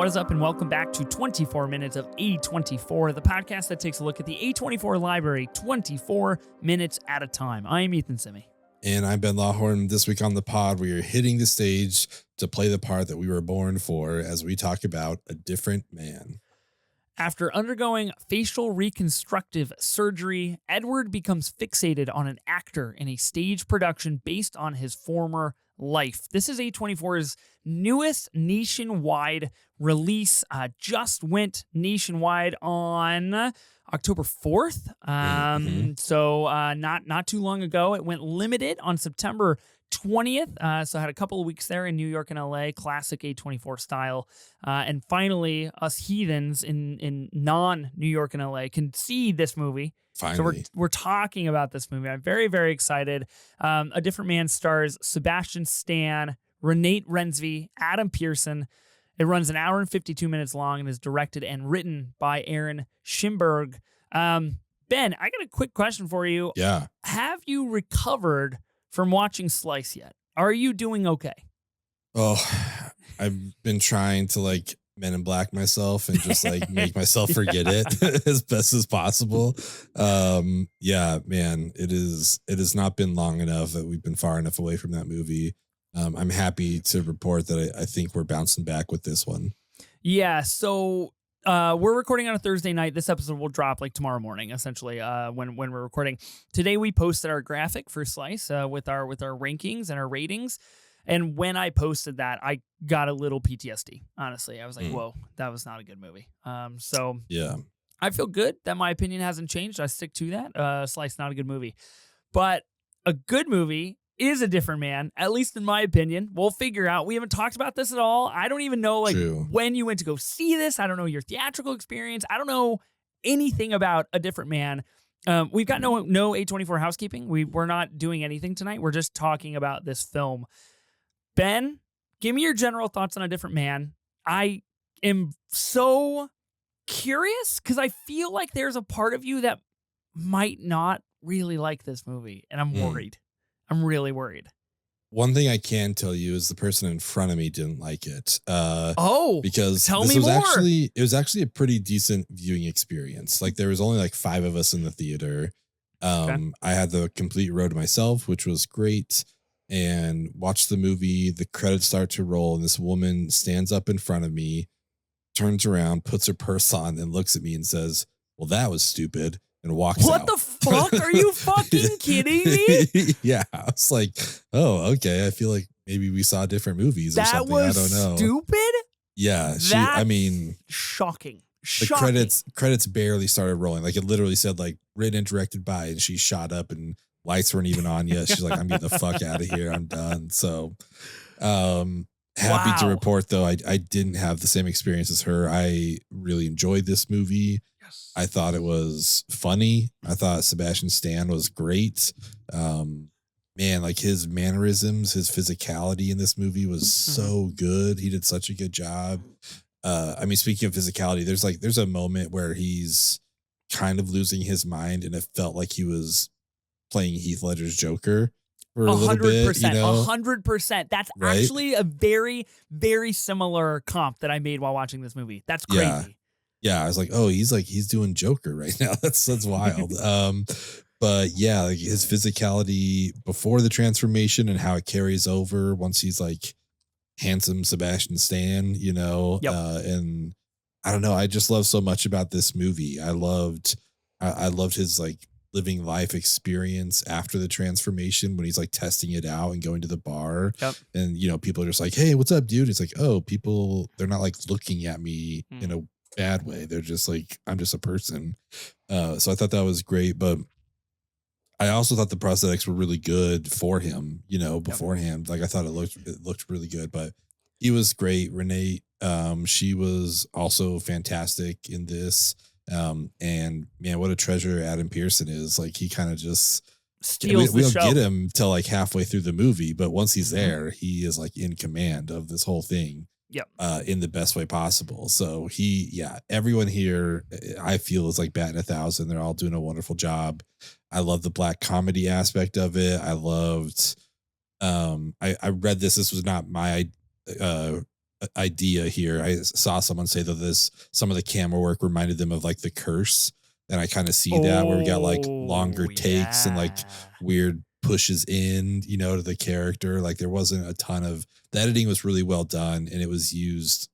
What is up, and welcome back to 24 Minutes of A24, the podcast that takes a look at the A24 library 24 minutes at a time. I am Ethan Simi. And I'm Ben Lawhorn. This week on the pod, we are hitting the stage to play the part that we were born for as we talk about A Different Man. After undergoing facial reconstructive surgery, Edward becomes fixated on an actor in a stage production based on his former life. This is A24's newest nationwide release. Just went nationwide on October 4th. So not too long ago. It went limited on September 20th. So I had a couple of weeks there in New York and LA, classic A24 style. And finally, us heathens in non-New York and LA can see this movie. Finally. So we're talking about this movie. I'm very, very excited. A Different Man stars Sebastian Stan, Renate Rensby, Adam Pearson. It runs an hour and 52 minutes long and is directed and written by Aaron Schimberg. Ben, I got a quick question for you. Yeah. Have you recovered from watching Slice yet? Are you doing okay? Oh, I've been trying to Men in Black myself and just make myself forget it as best as possible. Yeah, man, it has not been long enough that we've been far enough away from that movie. I'm happy to report that I think we're bouncing back with this one. Yeah, so we're recording on a Thursday night. This episode will drop tomorrow morning, essentially, when we're recording. Today we posted our graphic for Slice with our rankings and our ratings. And when I posted that, I got a little PTSD. Honestly, I was like, "Whoa, that was not a good movie." So yeah, I feel good that my opinion hasn't changed. I stick to that. Slice, not a good movie, but a good movie is A Different Man, at least in my opinion. We'll figure out. We haven't talked about this at all. I don't even know when you went to go see this. I don't know your theatrical experience. I don't know anything about A Different Man. We've got no A24 housekeeping. We're not doing anything tonight. We're just talking about this film. Ben, give me your general thoughts on A Different Man. I am so curious because I feel like there's a part of you that might not really like this movie, and I'm worried. I'm really worried. One thing I can tell you is the person in front of me didn't like it. Because tell me more. It was actually a pretty decent viewing experience. There was only 5 of us in the theater. I had the complete row to myself, which was great. And watched the movie, the credits start to roll, and this woman stands up in front of me, turns around, puts her purse on, and looks at me and says, "Well, that was stupid," and walks out. What the fuck? Are you fucking kidding me? Yeah. I was like, oh, okay. I feel like maybe we saw different movies or something. I don't know. Stupid? Yeah. Shocking. The credits barely started rolling. It literally said written and directed by, and she shot up and lights weren't even on yet. She's like, I'm getting the fuck out of here. I'm done. So happy to report, though, I didn't have the same experience as her. I really enjoyed this movie. Yes. I thought it was funny. I thought Sebastian Stan was great. Man, his mannerisms, his physicality in this movie was so good. He did such a good job. Speaking of physicality, there's a moment where he's kind of losing his mind, and it felt like he was playing Heath Ledger's Joker for a little bit. 100%. That's right? Actually a very, very similar comp that I made while watching this movie. That's crazy. Yeah. I was like, oh, he's doing Joker right now. That's wild. But yeah, his physicality before the transformation and how it carries over once he's handsome Sebastian Stan, Yep. And I don't know. I just love so much about this movie. I loved his living life experience after the transformation when he's testing it out and going to the bar. Yep. And people are just like, hey, what's up, dude? It's oh, people, they're not looking at me in a bad way. They're just I'm just a person. So I thought that was great, but I also thought the prosthetics were really good for him, beforehand. I thought it looked really good, but he was great. Renee, she was also fantastic in this. And man, what a treasure Adam Pearson is. He kind of just steals we the don't show. get him till halfway through the movie, but once he's there, he is in command of this whole thing. Yep. In the best way possible. So everyone here I feel is batting 1,000. They're all doing a wonderful job. I love the black comedy aspect of it. I loved I read this was not my idea here. I saw someone say that some of the camera work reminded them of like The Curse, and I kind of see that where we got like longer Oh, takes and like yeah. weird pushes in, to the character. Like there wasn't a ton of the editing was really well done and it was used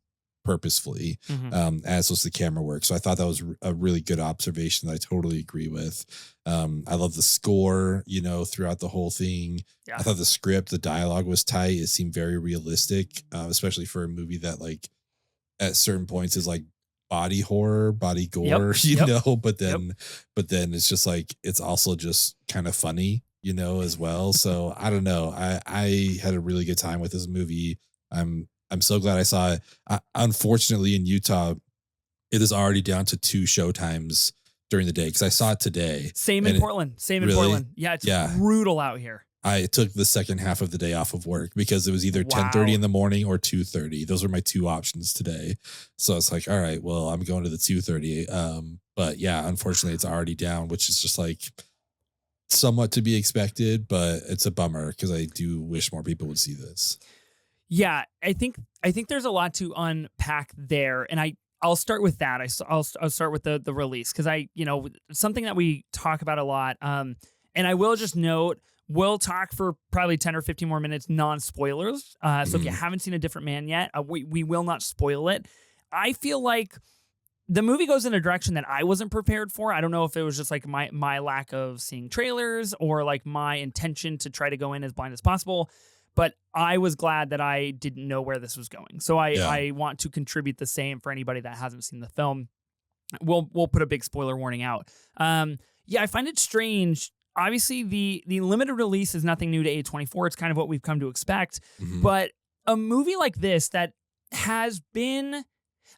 purposefully, Mhm. as was the camera work. So I thought that was a really good observation that I totally agree with. I love the score, throughout the whole thing. I Yeah. thought the script, the dialogue was tight. It seemed very realistic, especially for a movie that like at certain points is like body horror, body Yep. gore, Yep. but Yep. then it's just like it's also just kind of funny, as well. So I don't know. I had a really good time with this movie. I'm so glad I saw it. Unfortunately, in Utah, it is already down to two show times during the day because I saw it today. Same in And it Portland. Same in really, Portland. Yeah, it's yeah, brutal out here. I took the second half of the day off of work because it was either 10:30 Wow. in the morning or 2:30. Those were my two options today. So it's like, all right, well, I'm going to the 2:30. But yeah, unfortunately it's already down, which is just like somewhat to be expected, but it's a bummer because I do wish more people would see this. Yeah, I think there's a lot to unpack there, and I'll start with that. I'll start with the release because something that we talk about a lot. And I will just note we'll talk for probably 10 or 15 more minutes non spoilers. So if you Mhm. haven't seen A Different Man yet, we will not spoil it. I feel like the movie goes in a direction that I wasn't prepared for. I don't know if it was just like my lack of seeing trailers or like my intention to try to go in as blind as possible. But I was glad that I didn't know where this was going. So Yeah. I want to contribute the same for anybody that hasn't seen the film. We'll put a big spoiler warning out. Yeah, I find it strange. Obviously, the limited release is nothing new to A24. It's kind of what we've come to expect. Mhm. But a movie like this that has been,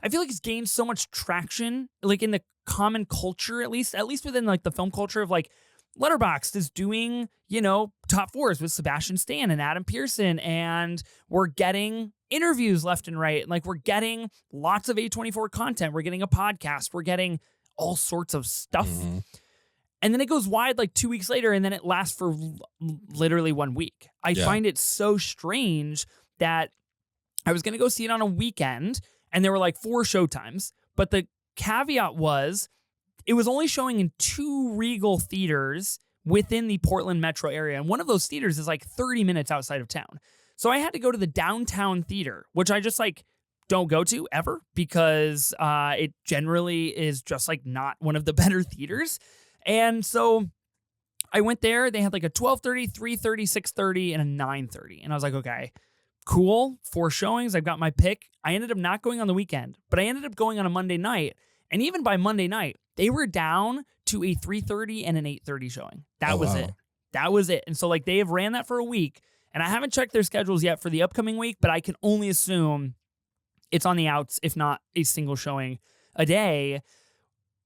I feel like it's gained so much traction, like in the common culture, at least within like the film culture of like Letterboxd is doing, top fours with Sebastian Stan and Adam Pearson, and we're getting interviews left and right. Like we're getting lots of A24 content. We're getting a podcast. We're getting all sorts of stuff. Mhm. And then it goes wide like 2 weeks later, and then it lasts for literally 1 week. I Yeah. find it so strange that I was going to go see it on a weekend, and there were like 4 showtimes. But the caveat was it was only showing in 2 Regal theaters within the Portland metro area. And one of those theaters is like 30 minutes outside of town. So I had to go to the downtown theater, which I just like don't go to ever because it generally is just like not one of the better theaters. And so I went there. They had like a 12:30, 3:30, 6:30, and a 9:30. And I was like, okay, cool. 4 showings. I've got my pick. I ended up not going on the weekend, but I ended up going on a Monday night. And even by Monday night, they were down to a 3:30 and an 8:30 showing. Oh That was it. wow. That was it. And so like they have ran that for a week. And I haven't checked their schedules yet for the upcoming week, but I can only assume it's on the outs, if not a single showing a day,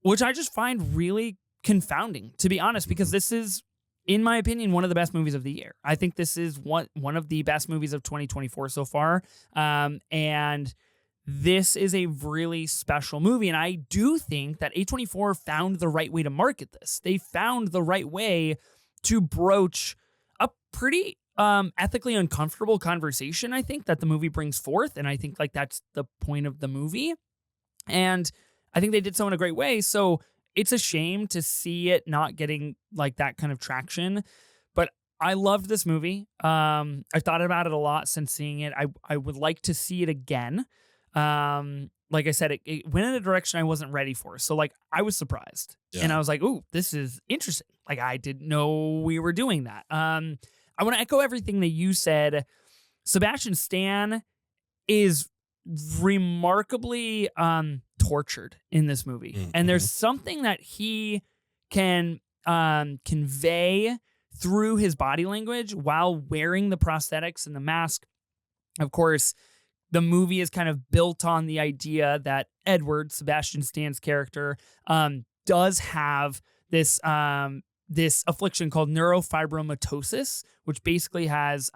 which I just find really confounding, to be honest, because Mhm. this is, in my opinion, one of the best movies of the year. I think this is one of the best movies of 2024 so far. And this is a really special movie. And I do think that A24 found the right way to market this. They found the right way to broach a pretty ethically uncomfortable conversation, I think, that the movie brings forth. And I think like that's the point of the movie. And I think they did so in a great way. So it's a shame to see it not getting like that kind of traction. But I loved this movie. I've thought about it a lot since seeing it. I would like to see it again. Like I said, it went in a direction I wasn't ready for. So like I was surprised. And Yeah. I was like, ooh, this is interesting. Like I didn't know we were doing that. I want to echo everything that you said. Sebastian Stan is remarkably tortured in this movie. And there's Mhm. something that he can convey through his body language while wearing the prosthetics and the mask. Of course, the movie is kind of built on the idea that Edward, Sebastian Stan's character, does have this affliction called neurofibromatosis, which basically has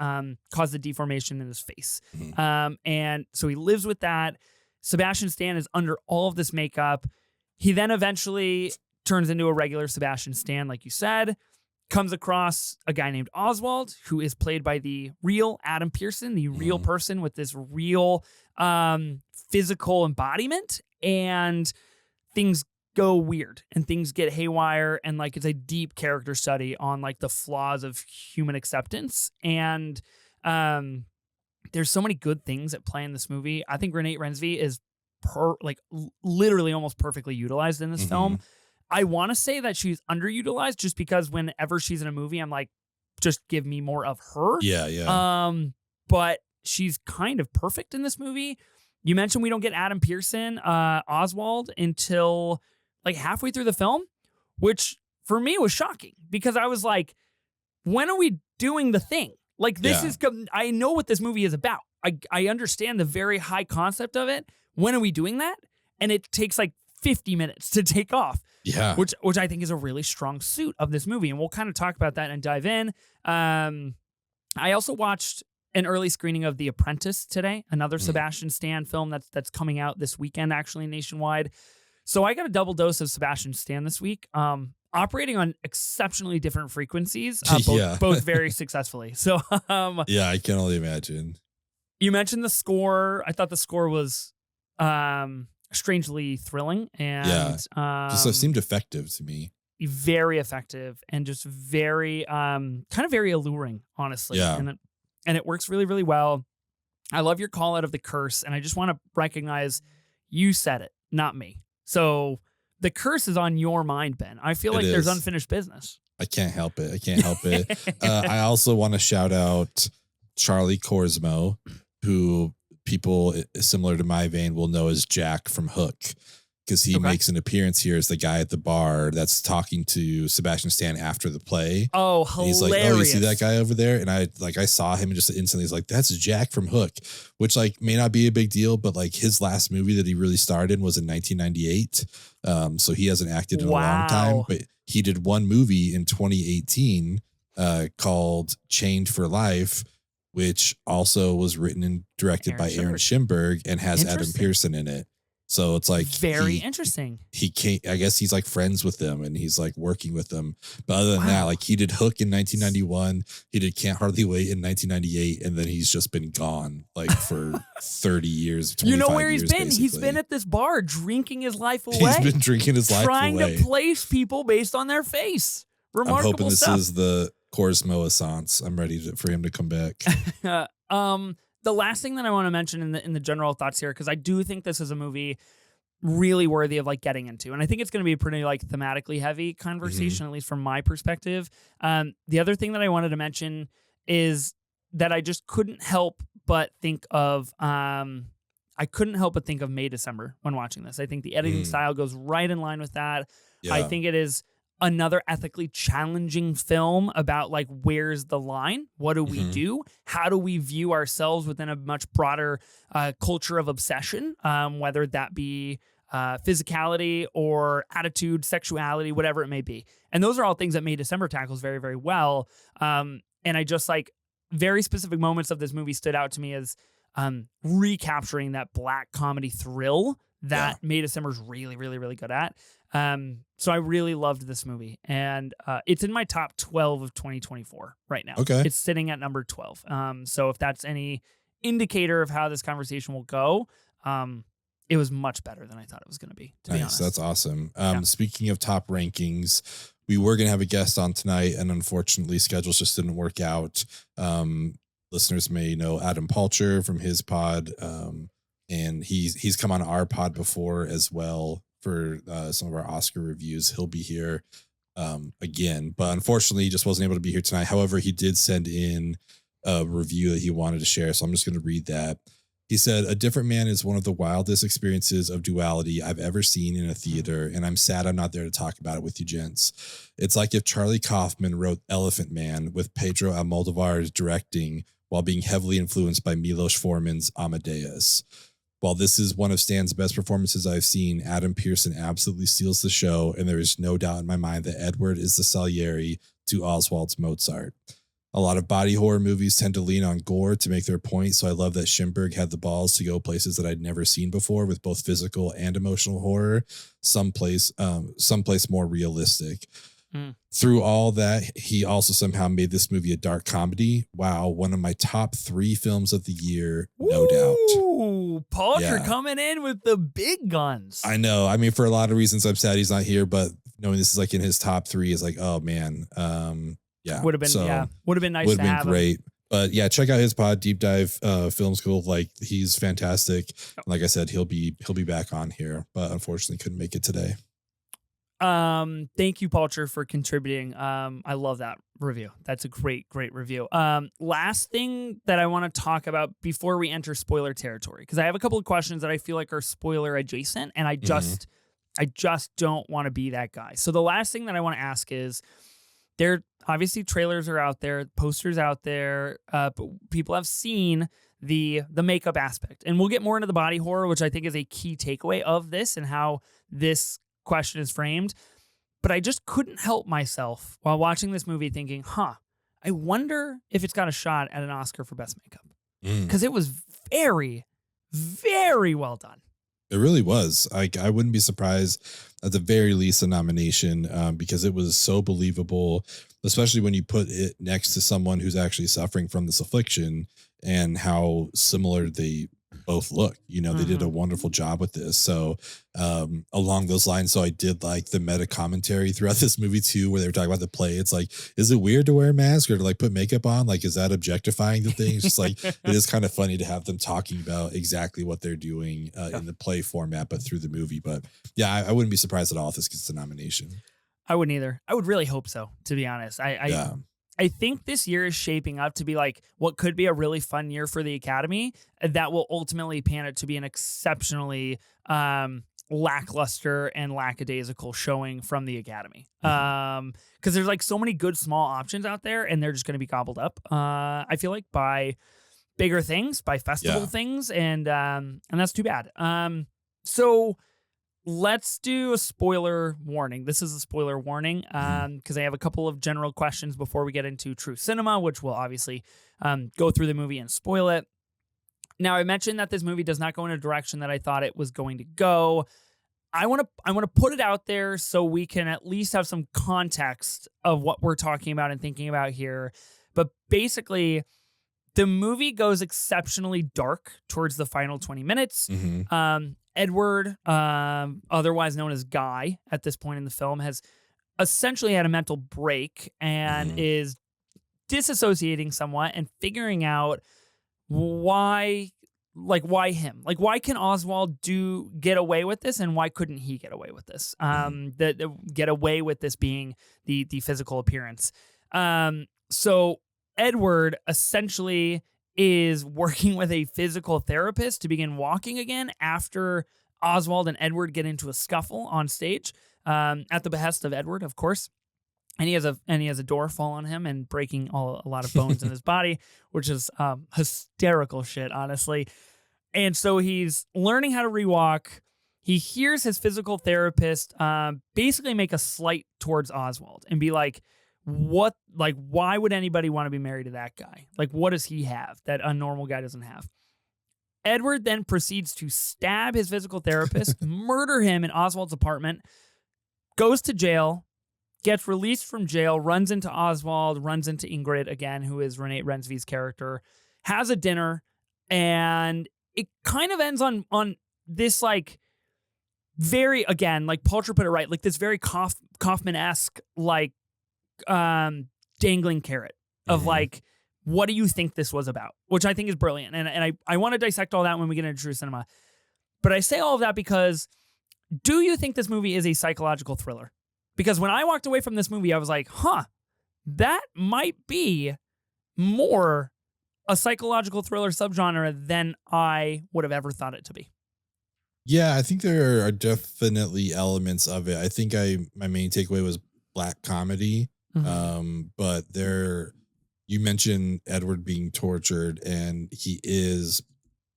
caused a deformation in his face. Mhm. And so he lives with that. Sebastian Stan is under all of this makeup. He then eventually turns into a regular Sebastian Stan, like you said, comes across a guy named Oswald, who is played by the real Adam Pearson, the real Mhm. person with this real physical embodiment, and things go weird and things get haywire, and like it's a deep character study on like the flaws of human acceptance. And there's so many good things at play in this movie. I think Renee Rensby is literally almost perfectly utilized in this film. I want to say that she's underutilized just because whenever she's in a movie, I'm like, just give me more of her. Yeah. But she's kind of perfect in this movie. You mentioned we don't get Adam Pearson, Oswald, until like halfway through the film, which for me was shocking because I was like, when are we doing the thing? Like this is, I know what this movie is about. I understand the very high concept of it. When are we doing that? And it takes like 50 minutes to take off. Yeah. Which I think is a really strong suit of this movie. And we'll kind of talk about that and dive in. I also watched an early screening of The Apprentice today, another Sebastian Stan film that's coming out this weekend, actually nationwide. So I got a double dose of Sebastian Stan this week, operating on exceptionally different frequencies, both very successfully. So yeah, I can only imagine. You mentioned the score. I thought the score was strangely thrilling and just seemed effective to me. Very effective and just very kind of very alluring, honestly. Yeah. And it works really, really well. I love your call out of the curse, and I just want to recognize you said it, not me. So the curse is on your mind, Ben. I feel like there's unfinished business. I can't help it. I also want to shout out Charlie Korsmo, who people similar to my vein will know as Jack from Hook, because he makes an appearance here as the guy at the bar that's talking to Sebastian Stan after the play. Oh, hilarious. And he's like, oh, you see that guy over there? And I saw him and just instantly was like, that's Jack from Hook, which like may not be a big deal, but like his last movie that he really starred in was in 1998. So he hasn't acted in a long time, but he did one movie in 2018 called Chained for Life, which also was written and directed by Aaron Schimberg and has Adam Pearson in it. So it's like very interesting. He can't, I guess he's like friends with them and he's like working with them. But other than that, like he did Hook in 1991, he did Can't Hardly Wait in 1998, and then he's just been gone like for 30 years. You know where he's been? Basically. He's been at this bar drinking his life away. He's been drinking his life away. Trying to place people based on their face. Remarkable I'm hoping this stuff. is the Korsmo Assance. I'm ready for him to come back. The last thing that I want to mention in the general thoughts here, because I do think this is a movie really worthy of like getting into, and I think it's going to be a pretty like thematically heavy conversation, at least from my perspective. The other thing that I wanted to mention is that I just couldn't help but think of May December when watching this. I think the editing style goes right in line with that. Yeah. I think it is another ethically challenging film about like, where's the line? What do we do? How do we view ourselves within a much broader culture of obsession, whether that be physicality or attitude, sexuality, whatever it may be. And those are all things that May December tackles very, very well. And I just like very specific moments of this movie stood out to me as recapturing that black comedy thrill that May December's really, really, really good at. So I really loved this movie, and it's in my top 12 of 2024 right now. Okay. It's sitting at number 12. So if that's any indicator of how this conversation will go, it was much better than I thought it was going to be honest. That's awesome. Speaking of top rankings, we were going to have a guest on tonight, and unfortunately schedules just didn't work out. Listeners may know Adam Palcher from his pod, and he's come on our pod before as well for some of our Oscar reviews. He'll be here again, but unfortunately he just wasn't able to be here tonight. However, he did send in a review that he wanted to share, so I'm just going to read that. He said, "A Different Man is one of the wildest experiences of duality I've ever seen in a theater, and I'm sad I'm not there to talk about it with you gents. It's like if Charlie Kaufman wrote Elephant Man with Pedro Almodovar directing while being heavily influenced by Milos Forman's Amadeus. While this is one of Stan's best performances I've seen, Adam Pearson absolutely steals the show, and there is no doubt in my mind that Edward is the Salieri to Oswald's Mozart. A lot of body horror movies tend to lean on gore to make their point, so I love that Schimberg had the balls to go places that I'd never seen before with both physical and emotional horror, someplace more realistic. Mm. Through all that, he also somehow made this movie a dark comedy. Wow, one of my top 3 films of the year, no doubt. Woo! Palter Yeah, coming in with the big guns. I know. I mean, for a lot of reasons, I'm sad he's not here, but knowing this is like in his top 3 is like, oh man, yeah. Would have been, So yeah, would have been nice would to have been have him. great. But yeah, check out his pod, Deep Dive Film School. Like he's fantastic. Like I said, he'll be back on here, but unfortunately couldn't make it today. Thank you, Palcher, for contributing. I love that review. That's a great review. Last thing that I want to talk about before we enter spoiler territory, because I have a couple of questions that I feel like are spoiler adjacent, and I just don't want to be that guy. So the last thing that I want to ask is, there obviously trailers are out there, posters out there, but people have seen the makeup aspect, and we'll get more into the body horror, which I think is a key takeaway of this and how this question is framed. But I just couldn't help myself while watching this movie thinking, I wonder if it's got a shot at an Oscar for best makeup, because it was very, very well done. It really was. I wouldn't be surprised at the very least a nomination, because it was so believable, especially when you put it next to someone who's actually suffering from this affliction and how similar they both look. You know, they did a wonderful job with this. So along those lines, so I did like the meta commentary throughout this movie too, where they were talking about the play. It's like, is it weird to wear a mask or to like put makeup on? Like, is that objectifying the thing? It's just like, it is kind of funny to have them talking about exactly what they're doing in the play format, but through the movie. But yeah, I wouldn't be surprised at all if this gets a nomination. I wouldn't either. I would really hope so, to be honest. I think this year is shaping up to be like what could be a really fun year for the Academy that will ultimately pan it to be an exceptionally lackluster and lackadaisical showing from the Academy. Because there's like so many good small options out there, and they're just going to be gobbled up. I feel like by bigger things, by festival things, and that's too bad. So let's do a spoiler warning. This is a spoiler warning because I have a couple of general questions before we get into true cinema, which will obviously go through the movie and spoil it. Now, I mentioned that this movie does not go in a direction that I thought it was going to go. I want to put it out there so we can at least have some context of what we're talking about and thinking about here. But basically, the movie goes exceptionally dark towards the final 20 minutes. Edward, otherwise known as Guy at this point in the film, has essentially had a mental break and is disassociating somewhat and figuring out why him? Like, why can Oswald get away with this, and why couldn't he get away with this? Get away with this being the physical appearance. So Edward essentially is working with a physical therapist to begin walking again after Oswald and Edward get into a scuffle on stage, at the behest of Edward, of course. And he has a door fall on him and breaking a lot of bones in his body, which is hysterical shit, honestly. And so he's learning how to rewalk. He hears his physical therapist basically make a slight towards Oswald and be like, why would anybody want to be married to that guy? Like, what does he have that a normal guy doesn't have? Edward then proceeds to stab his physical therapist, murder him in Oswald's apartment, goes to jail, gets released from jail, runs into Oswald, runs into Ingrid again, who is Renee Rensvy's character, has a dinner, and it kind of ends on this like very, again, like Paltrow put it right, like this very Kaufman-esque like dangling carrot of like, what do you think this was about? Which I think is brilliant. And I want to dissect all that when we get into true cinema. But I say all of that because, do you think this movie is a psychological thriller? Because when I walked away from this movie, I was like, that might be more a psychological thriller subgenre than I would have ever thought it to be. Yeah, I think there are definitely elements of it. I think my main takeaway was black comedy. But you mentioned Edward being tortured, and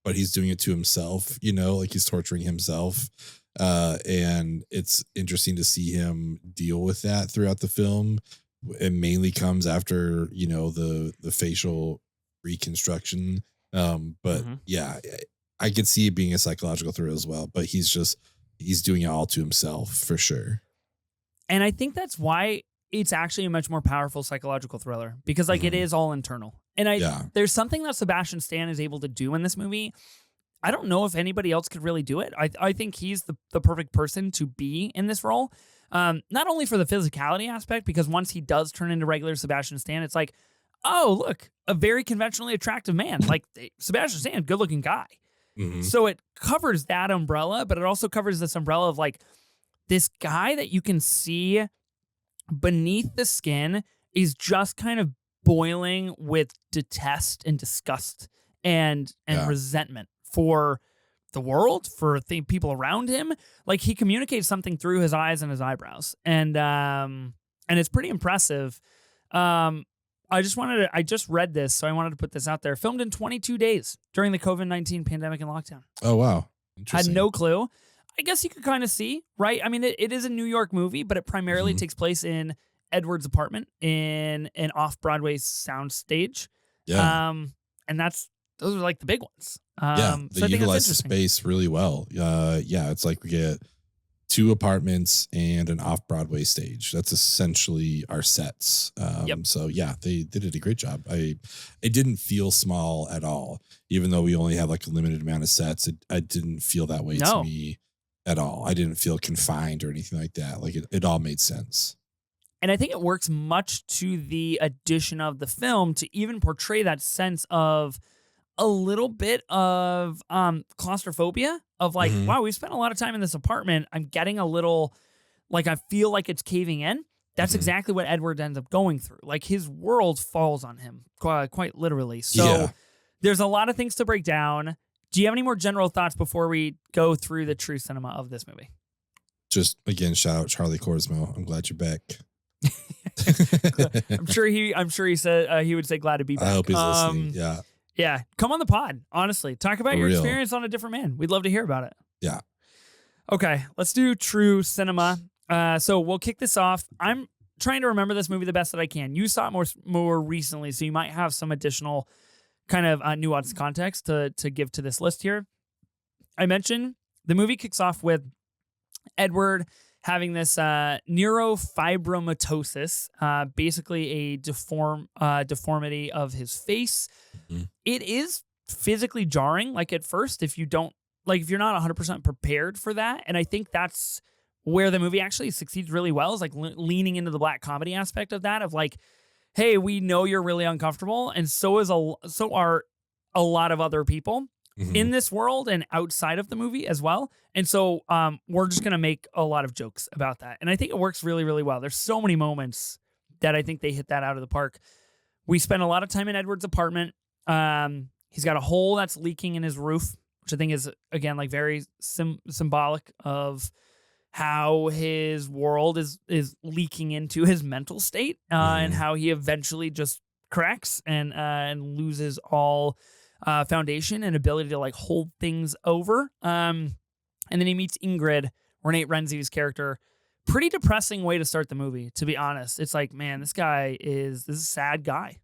but he's doing it to himself, like he's torturing himself. And it's interesting to see him deal with that throughout the film. It mainly comes after, the facial reconstruction. But yeah, I could see it being a psychological thriller as well, but he's doing it all to himself for sure. And I think that's why it's actually a much more powerful psychological thriller because like it Mhm. is all internal. And Yeah. there's something that Sebastian Stan is able to do in this movie. I don't know if anybody else could really do it. I think he's the perfect person to be in this role. Not only for the physicality aspect, because once he does turn into regular Sebastian Stan, it's like, oh, look, a very conventionally attractive man. Like Sebastian Stan, good looking guy. Mhm. So it covers that umbrella, but it also covers this umbrella of like this guy that you can see beneath the skin is just kind of boiling with detest and disgust and Yeah. resentment for the world, for the people around him. Like he communicates something through his eyes and his eyebrows, and it's pretty impressive. I just read this, so I wanted to put this out there. Filmed in 22 days during the COVID-19 pandemic and lockdown. Oh, wow. Had Interesting. no clue. I guess you could kind of see, right? I mean, it is a New York movie, but it primarily Mhm. takes place in Edward's apartment in an off-Broadway soundstage. Yeah. Um, and those are like the big ones. Yeah. They So I think that's utilize the interesting. space really well. Yeah, it's like we get 2 apartments and an off-Broadway stage. That's essentially our sets. Yep. So yeah, they did a great job. It didn't feel small at all, even though we only have like a limited amount of sets. I didn't feel that way to No. me at all. I didn't feel confined or anything like that. Like it all made sense. And I think it works much to the addition of the film to even portray that sense of a little bit of claustrophobia of like, Mhm. wow, we spent a lot of time in this apartment. I'm getting a little like I feel like it's caving in. That's Mhm. exactly what Edward ends up going through. Like his world falls on him quite literally. So Yeah. there's a lot of things to break down. Do you have any more general thoughts before we go through the true cinema of this movie? Just again, shout out Charlie Corsmo. I'm glad you're back. I'm sure he said he would say glad to be I hope back. he's listening. Yeah. Yeah, come on the pod. Honestly, talk about For your real. experience on A Different Man. We'd love to hear about it. Yeah. Okay, let's do true cinema. So we'll kick this off. I'm trying to remember this movie the best that I can. You saw it more recently, so you might have some additional kind of nuanced context to give to this list here. I mentioned the movie kicks off with Edward having this neurofibromatosis, basically a deformity of his face. Mhm. It is physically jarring, like at first, if you're not 100% prepared for that. And I think that's where the movie actually succeeds really well, is like leaning into the black comedy aspect of that, of like, hey, we know you're really uncomfortable, and so are a lot of other people in Mhm. this world and outside of the movie as well. And so we're just going to make a lot of jokes about that. And I think it works really, really well. There's so many moments that I think they hit that out of the park. We spend a lot of time in Edward's apartment. He's got a hole that's leaking in his roof, which I think is, again, like very symbolic of how his world is leaking into his mental state, and Mhm. how he eventually just cracks and loses all foundation and ability to like hold things over. And then he meets Ingrid, Renee Renzi's character. Pretty depressing way to start the movie, to be honest. It's like, man, this is a sad guy.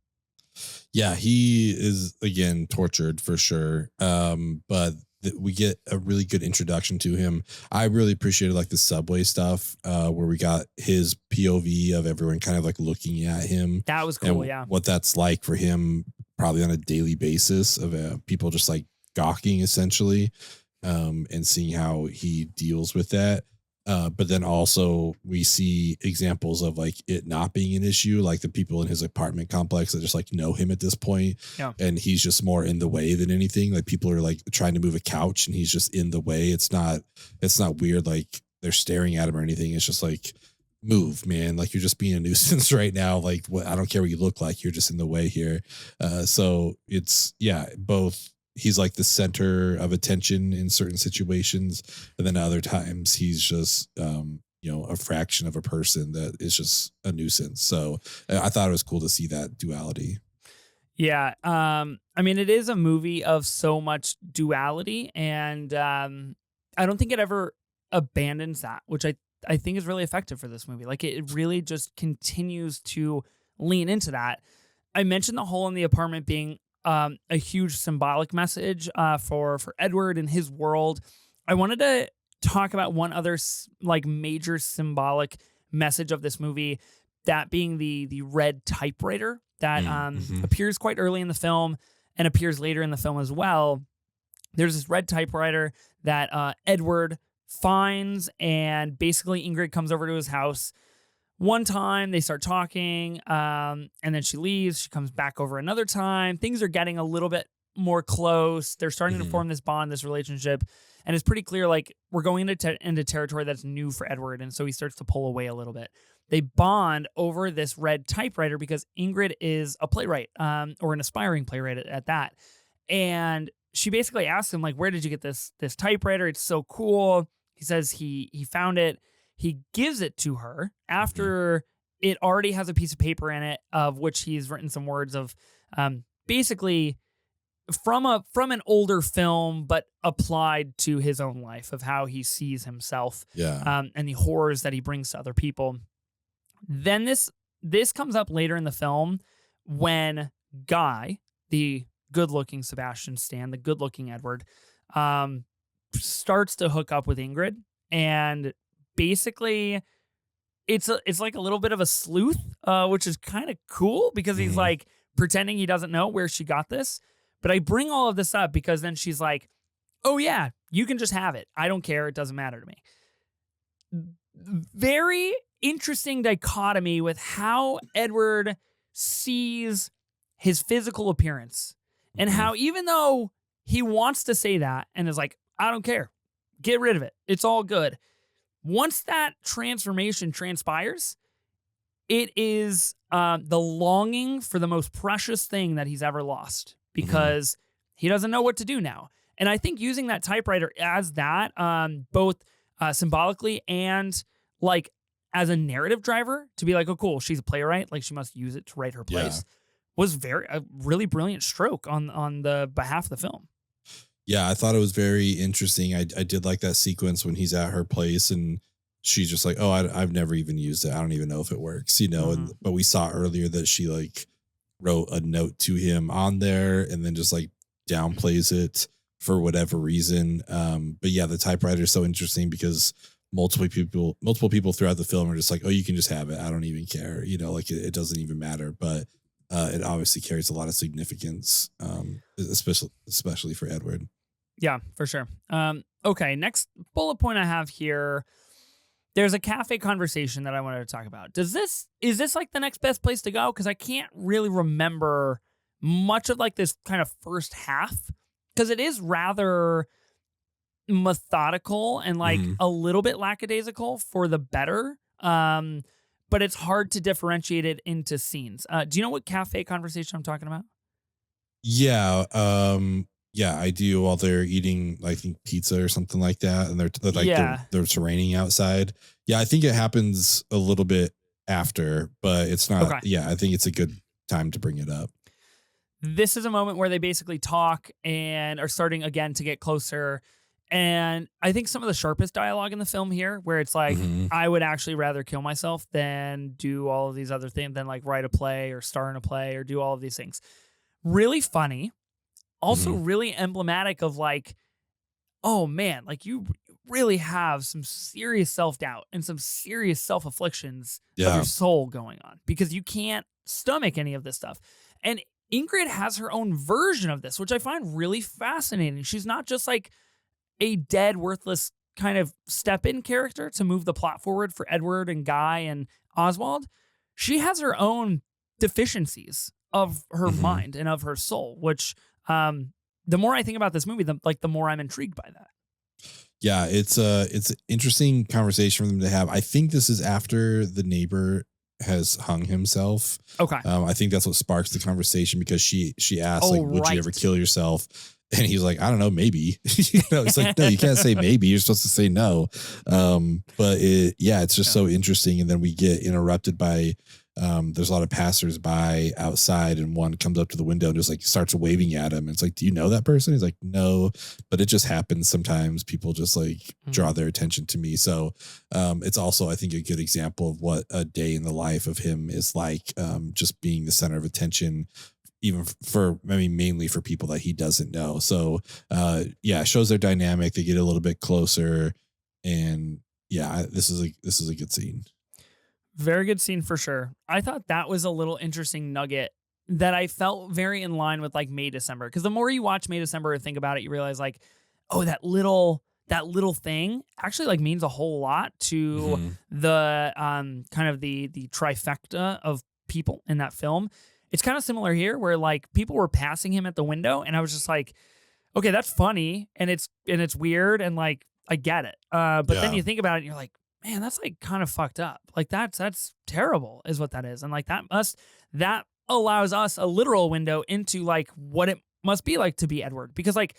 Yeah, he is again tortured for sure. But we get a really good introduction to him. I really appreciated like the subway stuff, where we got his POV of everyone kind of like looking at him That was cool, and yeah. what that's like for him, probably on a daily basis of people just like gawking essentially, and seeing how he deals with that. But then also we see examples of like it not being an issue, like the people in his apartment complex that just like know him at this point, Yeah. and he's just more in the way than anything. Like people are like trying to move a couch, and he's just in the way. It's not weird like they're staring at him or anything. It's just like move, man. Like you're just being a nuisance right now. Like what? I don't care what you look like. You're just in the way here. So it's yeah, both he's like the center of attention in certain situations, and then other times he's just a fraction of a person that is just a nuisance. So I thought it was cool to see that duality. Yeah. I mean, it is a movie of so much duality, and I don't think it ever abandons that, which I think is really effective for this movie. Like it really just continues to lean into that. I mentioned the hole in the apartment being a huge symbolic message for Edward and his world. I wanted to talk about one other like major symbolic message of this movie. that being the red typewriter that Mm-hmm. appears quite early in the film and appears later in the film as well. There's this red typewriter that Edward finds, and basically Ingrid comes over to his house. One time they start talking, and then she leaves. She comes back over another time. Things are getting a little bit more close. They're starting to Mm-hmm. form this bond, this relationship, and it's pretty clear like we're going into territory that's new for Edward, and so he starts to pull away a little bit. They bond over this red typewriter because Ingrid is a playwright, or an aspiring playwright at that, and she basically asks him like, "Where did you get this typewriter? It's so cool." He says he found it. He gives it to her Mm-hmm. after it already has a piece of paper in it of which he's written some words of, basically from an older film, but applied to his own life of how he sees himself, Yeah. and the horrors that he brings to other people. Then this comes up later in the film when Guy, the good-looking Sebastian Stan, the good-looking Edward, um, starts to hook up with Ingrid, and basically it's like a little bit of a sleuth, which is kind of cool because he's Mm-hmm. like pretending he doesn't know where she got this. But I bring all of this up because then she's like, "Oh yeah, you can just have it. I don't care. It doesn't matter to me." Very interesting dichotomy with how Edward sees his physical appearance, and Mm-hmm. how even though he wants to say that and is like, "I don't care. Get rid of it. It's all good." Once that transformation transpires, it is the longing for the most precious thing that he's ever lost Mm-hmm. because he doesn't know what to do now. And I think using that typewriter as that, both symbolically and like as a narrative driver to be like, "Oh, cool, she's a playwright, like she must use it to write her Yeah. plays," was a really brilliant stroke on the behalf of the film. Yeah, I thought it was very interesting. I did like that sequence when he's at her place and she's just like, "Oh, I've never even used it. I don't even know if it works," you know. And Mhm. but we saw earlier that she like wrote a note to him on there and then just like downplays it for whatever reason. But yeah, the typewriter is so interesting because multiple people throughout the film are just like, "Oh, you can just have it. I don't even care," you know, like it doesn't even matter. But it obviously carries a lot of significance, especially for Edward. Yeah, for sure. Okay, next bullet point I have here. There's a cafe conversation that I wanted to talk about. Is this like the next best place to go? Because I can't really remember much of like this kind of first half because it is rather methodical and like Mhm. a little bit lackadaisical for the better. But it's hard to differentiate it into scenes. Do you know what cafe conversation I'm talking about? Yeah, I do while they're eating, I think pizza or something like that, and they're like Yeah. there's raining outside. Yeah, I think it happens a little bit after, but it's not. Okay. Yeah, I think it's a good time to bring it up. This is a moment where they basically talk and are starting again to get closer. And I think some of the sharpest dialogue in the film here, where it's like, Hmm. I would actually rather kill myself than do all of these other things, than like write a play or star in a play or do all of these things. Really funny. Also, Hmm. really emblematic of like, oh man, like you really have some serious self doubt and some serious self afflictions of your Yeah. soul going on because you can't stomach any of this stuff. And Ingrid has her own version of this, which I find really fascinating. She's not just like a dead, worthless kind of step in character to move the plot forward for Edward and Guy and Oswald. She has her own deficiencies of her Hmm. mind and of her soul, which the more I think about this movie, the more I'm intrigued by that. Yeah, it's an interesting conversation for them to have. I think this is after the neighbor has hung himself. Okay. I think that's what sparks the conversation because she asked like, Oh, "Would you ever right. kill yourself?" And he's like, "I don't know, maybe." You know, it's like, no, you can't say maybe. You're supposed to say no. But yeah, it's just Yeah. so interesting. And then we get interrupted by there's a lot of passersby outside, and one comes up to the window and just like starts waving at him. It's like, "Do you know that person?" He's like, "No," but it just happens sometimes. People just like draw Mhm. their attention to me. So it's also, I think, a good example of what a day in the life of him is like. Just being the center of attention, even for, I mean, mainly for people that he doesn't know. So yeah, it shows their dynamic. They get a little bit closer, and yeah, this is a good scene. Very good scene for sure. I thought that was a little interesting nugget that I felt very in line with like May December. Because the more you watch May December or think about it, you realize like, oh, that little thing actually like means a whole lot to Mhm. the kind of the trifecta of people in that film. It's kind of similar here where like people were passing him at the window and I was just like, okay, that's funny and it's weird and like I get it. But then Yeah. you think about it and you're like, man, that's like kind of fucked up. Like that's terrible is what that is. And like that allows us a literal window into like what it must be like to be Edward. Because like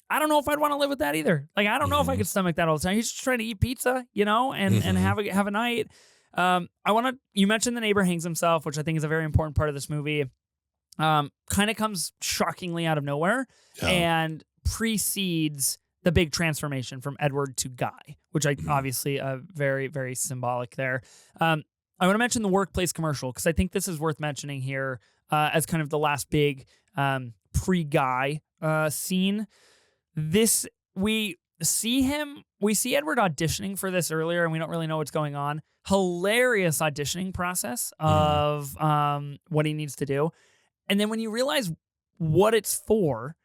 I don't know if I'd want to live with that either. Like I don't know if I Mhm. could stomach that all the time. He's just trying to eat pizza, and Mhm. have a night. You mentioned the neighbor hangs himself, which I think is a very important part of this movie. Kind of comes shockingly out of nowhere Yeah. and precedes the big transformation from Edward to Guy, which I Mhm. obviously very, very symbolic there. I want to mention the workplace commercial because I think this is worth mentioning here as kind of the last big pre-Guy scene. This we see Edward auditioning for this earlier and we don't really know what's going on. Hilarious auditioning process Mhm. of what he needs to do. And then when you realize what it's for,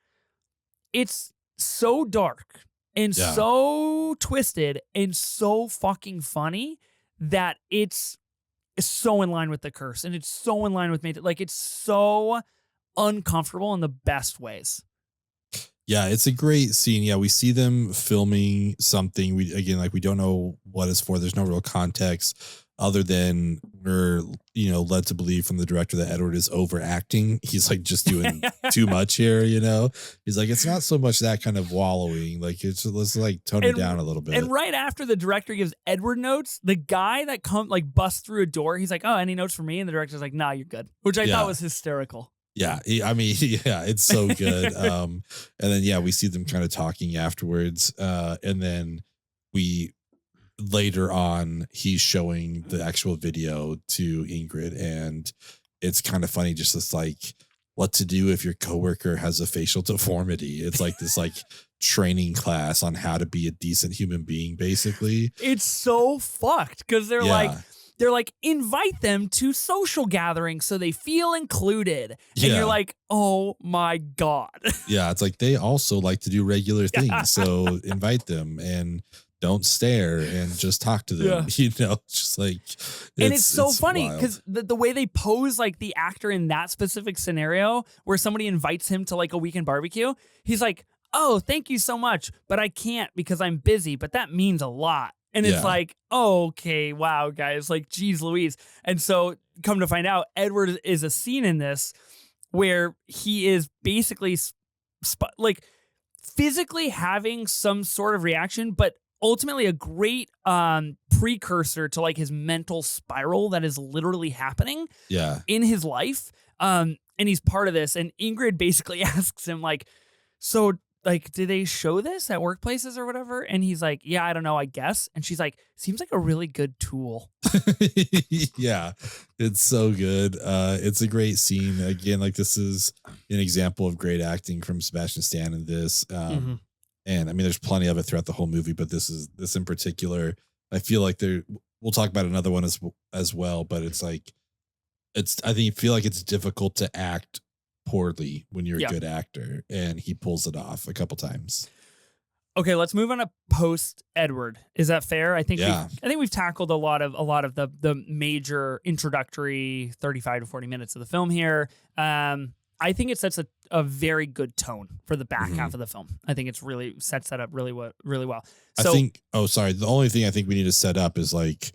it's so dark and Yeah. so twisted and so fucking funny that it's so in line with the curse and it's so in line with me. Like it's so uncomfortable in the best ways. Yeah, it's a great scene. Yeah, we see them filming something. We again, like we don't know what it's for. There's no real context other than we're led to believe from the director that Edward is overacting. He's like just doing too much here. He's like it's not so much that kind of wallowing. Like it's let's like tone it and down a little and bit. right after the director gives Edward notes, the guy that busts through a door, he's like, "Oh, any notes for me?" And the director's like, "Nah, you're good," which I thought Yeah. was hysterical. Yeah, I mean, yeah, it's so good. And then yeah, we see them kind of talking afterwards, and then we later on he's showing the actual video to Ingrid, and it's kind of funny, just this like what to do if your coworker has a facial deformity. It's like this like training class on how to be a decent human being, basically. It's so fucked because Yeah, they're like invite them to social gatherings so they feel included, and you're yeah. like, oh my god. Yeah, it's like they also like to do regular things. So invite them and don't stare and just talk to them. Yeah. Just like And it's so it's funny wild. because the way they pose like the actor in that specific scenario where somebody invites him to like a weekend barbecue, he's like, "Oh, thank you so much, but I can't because I'm busy, but that means a lot." And it's Yeah. like, oh, okay, wow, guys, like, geez Louise. And so come to find out, Edward is a scene in this where he is basically like physically having some sort of reaction, but ultimately a great precursor to like his mental spiral that is literally happening Yeah. in his life. And he's part of this. And Ingrid basically asks him, like, so like, do they show this at workplaces or whatever? And he's like, yeah, I don't know, I guess. And she's like, seems like a really good tool. Yeah. It's so good. It's a great scene. Again, like this is an example of great acting from Sebastian Stan in this. Mhm. And I mean there's plenty of it throughout the whole movie, but this in particular, I feel like we'll talk about another one as well, but it's like I think feel like it's difficult to act poorly when you're a Yeah. good actor, and he pulls it off a couple times. Okay, let's move on to post Edward. Is that fair? Yeah. I think we've tackled a lot of the major introductory 35 to 40 minutes of the film here. I think it sets a very good tone for the back Mhm. half of the film. I think it's really sets that up really well. I So think oh sorry, the only thing I think we need to set up is like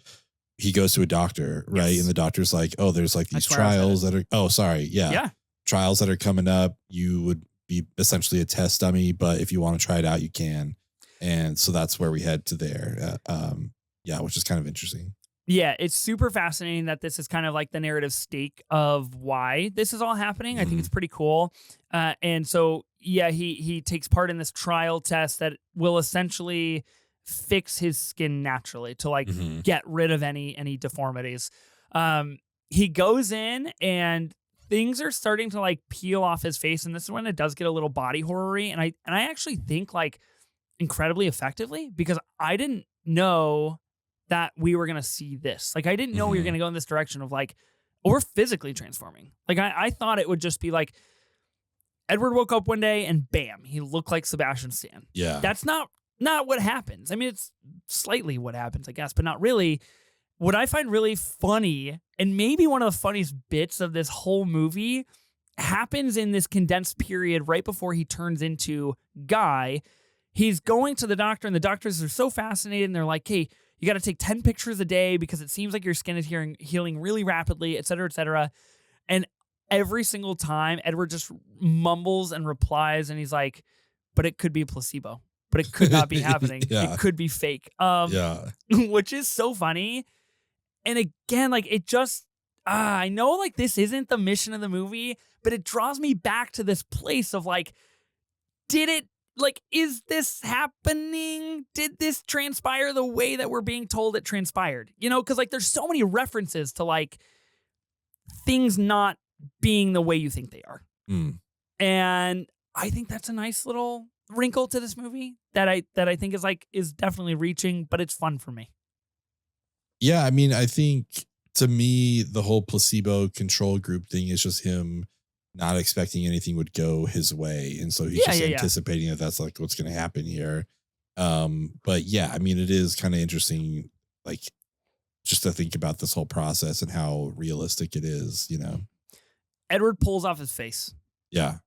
he goes to a doctor, right? yes, And the doctor's like, "Oh, there's like these that's where I was headed. trials that are oh sorry, yeah. Yeah. Trials that are coming up. You would be essentially a test dummy, but if you want to try it out, you can." And so that's where we head to there. Yeah, which is kind of interesting. Yeah, it's super fascinating that this is kind of like the narrative stake of why this is all happening. I think Mhm. it's pretty cool. And so, yeah, he takes part in this trial test that will essentially fix his skin naturally to like Mhm. get rid of any deformities. He goes in and things are starting to like peel off his face, and this is when it does get a little body horror-y. And I actually think like incredibly effectively because I didn't know that we were going to see this. Like, I didn't know we were Mhm. going to go in this direction of like, we're physically transforming. Like, I thought it would just be like Edward woke up one day and bam, he looked like Sebastian Stan. Yeah. That's not what happens. I mean, it's slightly what happens, I guess, but not really. What I find really funny, and maybe one of the funniest bits of this whole movie, happens in this condensed period right before he turns into Guy. He's going to the doctor, and the doctors are so fascinated, and they're like, hey, you got to take 10 pictures a day because it seems like your skin is healing really rapidly, et cetera, et cetera. And every single time, Edward just mumbles and replies, and he's like, but it could be a placebo. But it could not be happening. Yeah. It could be fake. Yeah. Which is so funny. And again, like it just, I know like this isn't the mission of the movie, but it draws me back to this place of like, is this happening? Did this transpire the way that we're being told it transpired? You know, because like there's so many references to like things not being the way you think they are. Mm. And I think that's a nice little wrinkle to this movie that I think is definitely reaching, but it's fun for me. Yeah, I mean, I think to me, the whole placebo control group thing is just him not expecting anything would go his way. And so he's just anticipating that that's like what's going to happen here. But yeah, I mean, it is kind of interesting, like just to think about this whole process and how realistic it is, you know? Edward pulls off his face. Yeah.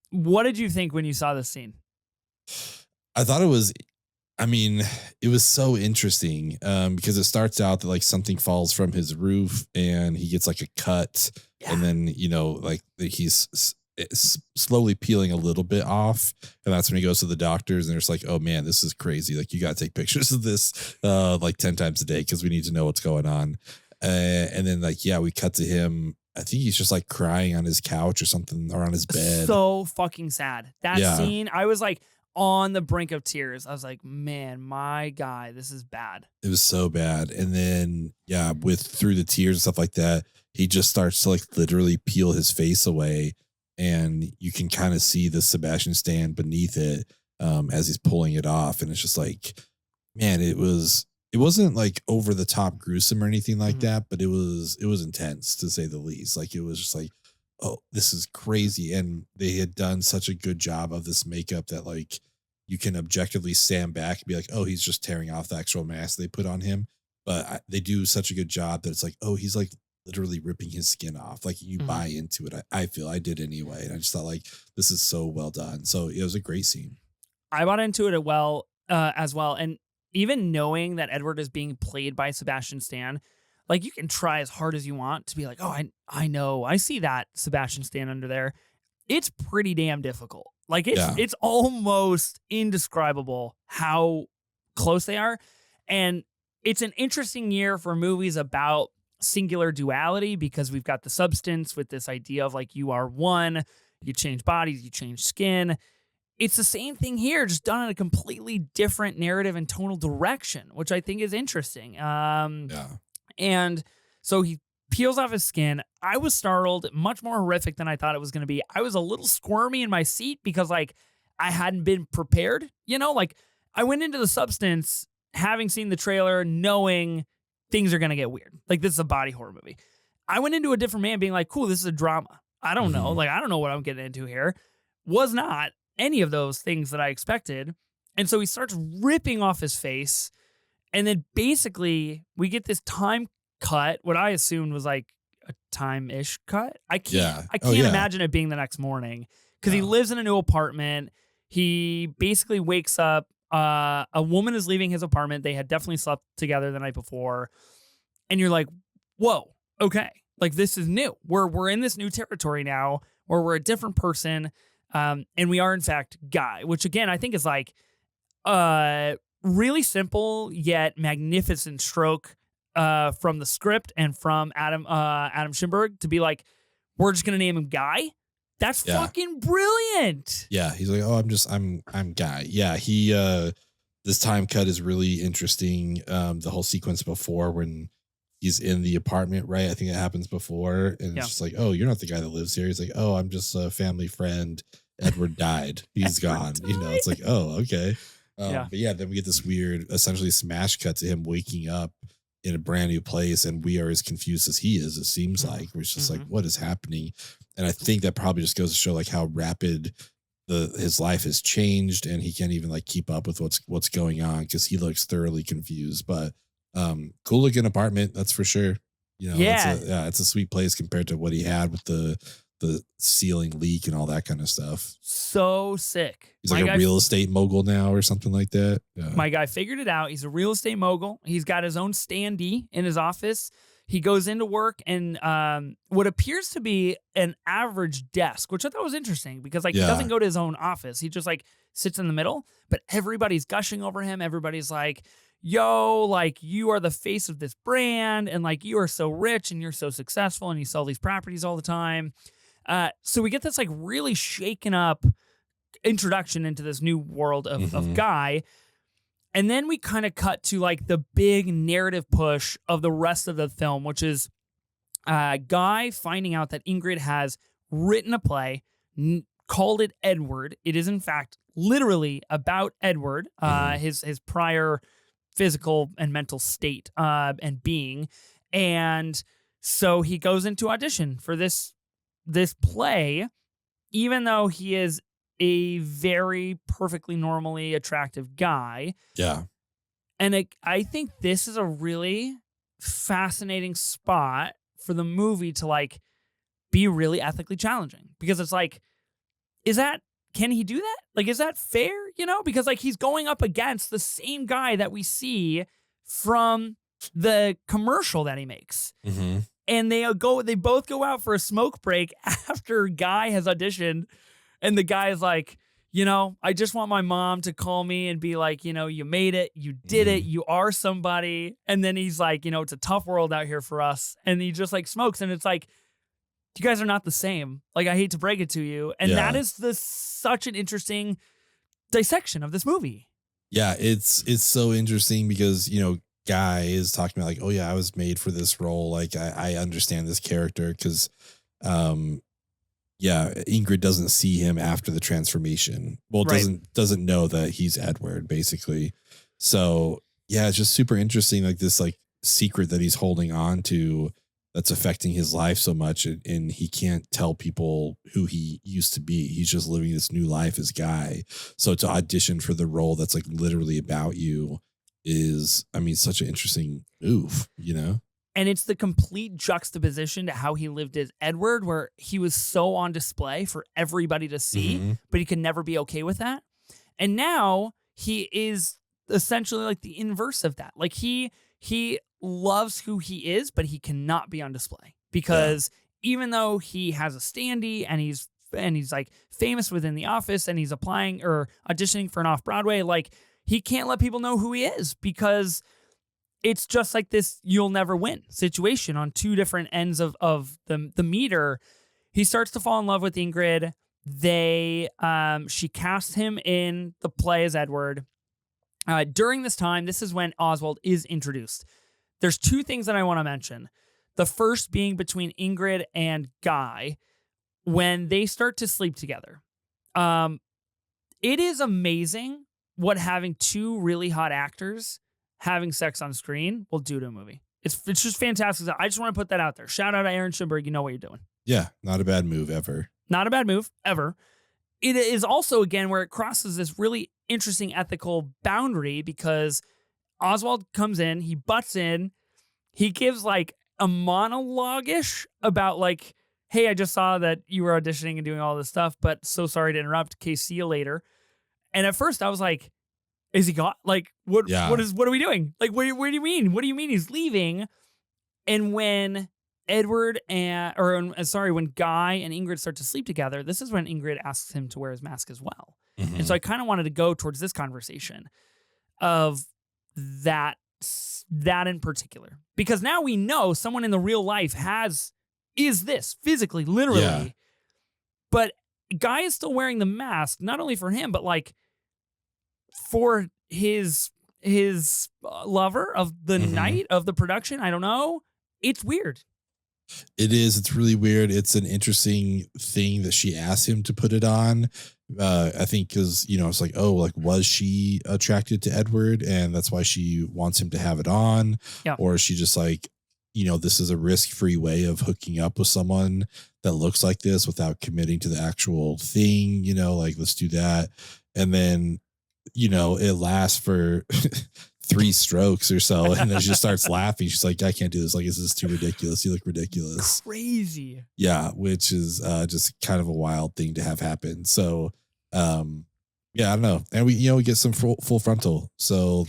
What did you think when you saw this scene? I thought it was, I mean, it was so interesting because it starts out that like something falls from his roof and he gets like a cut. Yeah. And then, you know, like he's slowly peeling a little bit off. And that's when he goes to the doctors and they're just like, oh man, this is crazy. Like you got to take pictures of this like 10 times a day because we need to know what's going on. And then like, yeah, we cut to him. I think he's just like crying on his couch or something or on his bed. So fucking sad. That scene, I was like on the brink of tears. I was like, man, my guy, this is bad. It was so bad. And then, yeah, with through the tears and stuff like that, he just starts to like literally peel his face away. And you can kind of see the Sebastian Stan beneath it as he's pulling it off. And it's just like, man, it wasn't like over the top gruesome or anything like that, but it was intense to say the least. Like it was just like, oh, this is crazy. And they had done such a good job of this makeup that like you can objectively stand back and be like, oh, he's just tearing off the actual mask they put on him. But they do such a good job that it's like, oh, he's like literally ripping his skin off. Like you buy into it. I feel I did anyway. And I just thought like, this is so well done. So it was a great scene. I bought into it as well. And even knowing that Edward is being played by Sebastian Stan, like you can try as hard as you want to be like, oh, I know, I see that Sebastian Stan under there. It's pretty damn difficult. Like it's almost indescribable how close they are. And it's an interesting year for movies about singular duality because we've got the substance with this idea of like you are one, you change bodies, you change skin. It's the same thing here, just done in a completely different narrative and tonal direction, which I think is interesting. And so he peels off his skin. I was startled, much more horrific than I thought it was going to be. I was a little squirmy in my seat because like I hadn't been prepared, you know, like I went into the substance having seen the trailer, knowing things are going to get weird. Like this is a body horror movie. I went into a different man being like, cool, this is a drama. I don't know. Like, I don't know what I'm getting into here. Was not any of those things that I expected. And so he starts ripping off his face. And then basically we get this time cut, what I assumed was like a time-ish cut. I can't imagine it being the next morning because he lives in a new apartment. He basically wakes up. A woman is leaving his apartment. They had definitely slept together the night before. And you're like, whoa, okay. Like this is new. We're in this new territory now where we're a different person. And we are in fact Guy, which again, I think is like really simple yet magnificent stroke from the script and from Adam Schimberg to be like, we're just going to name him Guy. That's fucking brilliant. Yeah. He's like, oh, I'm Guy. Yeah. He, this time cut is really interesting. The whole sequence before when he's in the apartment, right? I think it happens before. And it's just like, oh, you're not the guy that lives here. He's like, oh, I'm just a family friend. Edward died. He's gone. You know, it's like, oh, okay. Yeah. But yeah, then we get this weird, essentially smash cut to him waking up in a brand new place, and we are as confused as he is. It seems Mhm. like we're just like, Mhm. what is happening? And I think that probably just goes to show like how rapid his life has changed, and he can't even like keep up with what's going on because he looks thoroughly confused. But cool looking apartment, that's for sure. You know, that's Yeah. a yeah, it's a sweet place compared to what he had with the ceiling leak and all that kind of stuff. So sick. He's like a real estate mogul now or something like that. Yeah. My guy figured it out. He's a real estate mogul. He's got his own standee in his office. He goes into work and what appears to be an average desk, which I thought was interesting because like he Yeah. doesn't go to his own office. He just like sits in the middle, but everybody's gushing over him. Everybody's like, yo, like you are the face of this brand and like you are so rich and you're so successful and you sell these properties all the time. So we get this like really shaken up introduction into this new world of Mhm. Guy. And then we kind of cut to like the big narrative push of the rest of the film, which is Guy finding out that Ingrid has written a play, called it Edward. It is in fact literally about Edward, Mhm. his prior physical and mental state and being, and so he goes into audition for this play, even though he is a very perfectly normally attractive guy. Yeah. And I think this is a really fascinating spot for the movie to like be really ethically challenging because it's like, is that, can he do that? Like, is that fair? You know, because like he's going up against the same guy that we see from the commercial that he makes. Mhm. And they both go out for a smoke break after Guy has auditioned. And the guy is like, you know, I just want my mom to call me and be like, you know, you made it, you did it, Mhm. you are somebody. And then he's like, you know, it's a tough world out here for us. And he just like smokes. And it's like, you guys are not the same. Like, I hate to break it to you. And that Yeah. is such an interesting dissection of this movie. Yeah, it's so interesting because, you know, Guy is talking about like, oh yeah, I was made for this role. Like I understand this character because um yeah, Ingrid doesn't see him after the transformation. Well, Right. doesn't know that he's Edward, basically. So yeah, it's just super interesting, like this like secret that he's holding on to that's affecting his life so much, and he can't tell people who he used to be. He's just living this new life as Guy. So to audition for the role that's like literally about you is, I mean, such an interesting move, you know? And it's the complete juxtaposition to how he lived as Edward, where he was so on display for everybody to see, Mhm. but he can never be okay with that. And now he is essentially like the inverse of that. Like he loves who he is, but he cannot be on display Yeah. because even though he has a standee and he's like famous within the office and he's applying or auditioning for an off Broadway, like he can't let people know who he is because it's just like this you'll never win situation on two different ends of the meter. He starts to fall in love with Ingrid. She casts him in the play as Edward. During this time, this is when Oswald is introduced. There's two things that I want to mention. The first being between Ingrid and Guy when they start to sleep together. Um, it is amazing what having two really hot actors having sex on screen will do to a movie. It's just fantastic. I just want to put that out there. Shout out to Aaron Schimberg. You know what you're doing. Yeah, not a bad move ever. Not a bad move, ever. It is also, again, where it crosses this really interesting ethical boundary because Oswald comes in, he butts in, he gives like a monologue-ish about like, hey, I just saw that you were auditioning and doing all this stuff, but so sorry to interrupt. Okay, see you later. And at first I was like, is he gone? Like, what Yeah. what are we doing? Like, what do you mean? What do you mean he's leaving? And when when Guy and Ingrid start to sleep together, this is when Ingrid asks him to wear his mask as well. And so Mhm. I kind of wanted to go towards this conversation of that in particular, because now we know someone in the real life is this physically, literally, Yeah. but Guy is still wearing the mask, not only for him, but like for his lover of the Mhm. night of the production. I don't know. It's weird. It is. It's really weird. It's an interesting thing that she asked him to put it on I think because it's like, oh, like was she attracted to Edward and that's why she wants him to have it on, Yeah. or is she just like, this is a risk-free way of hooking up with someone that looks like this without committing to the actual thing, like let's do that. And then it lasts for three strokes or so, and then she just starts laughing. She's like, I can't do this. Like, this is too ridiculous. You look ridiculous. Crazy. Yeah, which is just kind of a wild thing to have happen. So, yeah, I don't know. And we get some full frontal. So,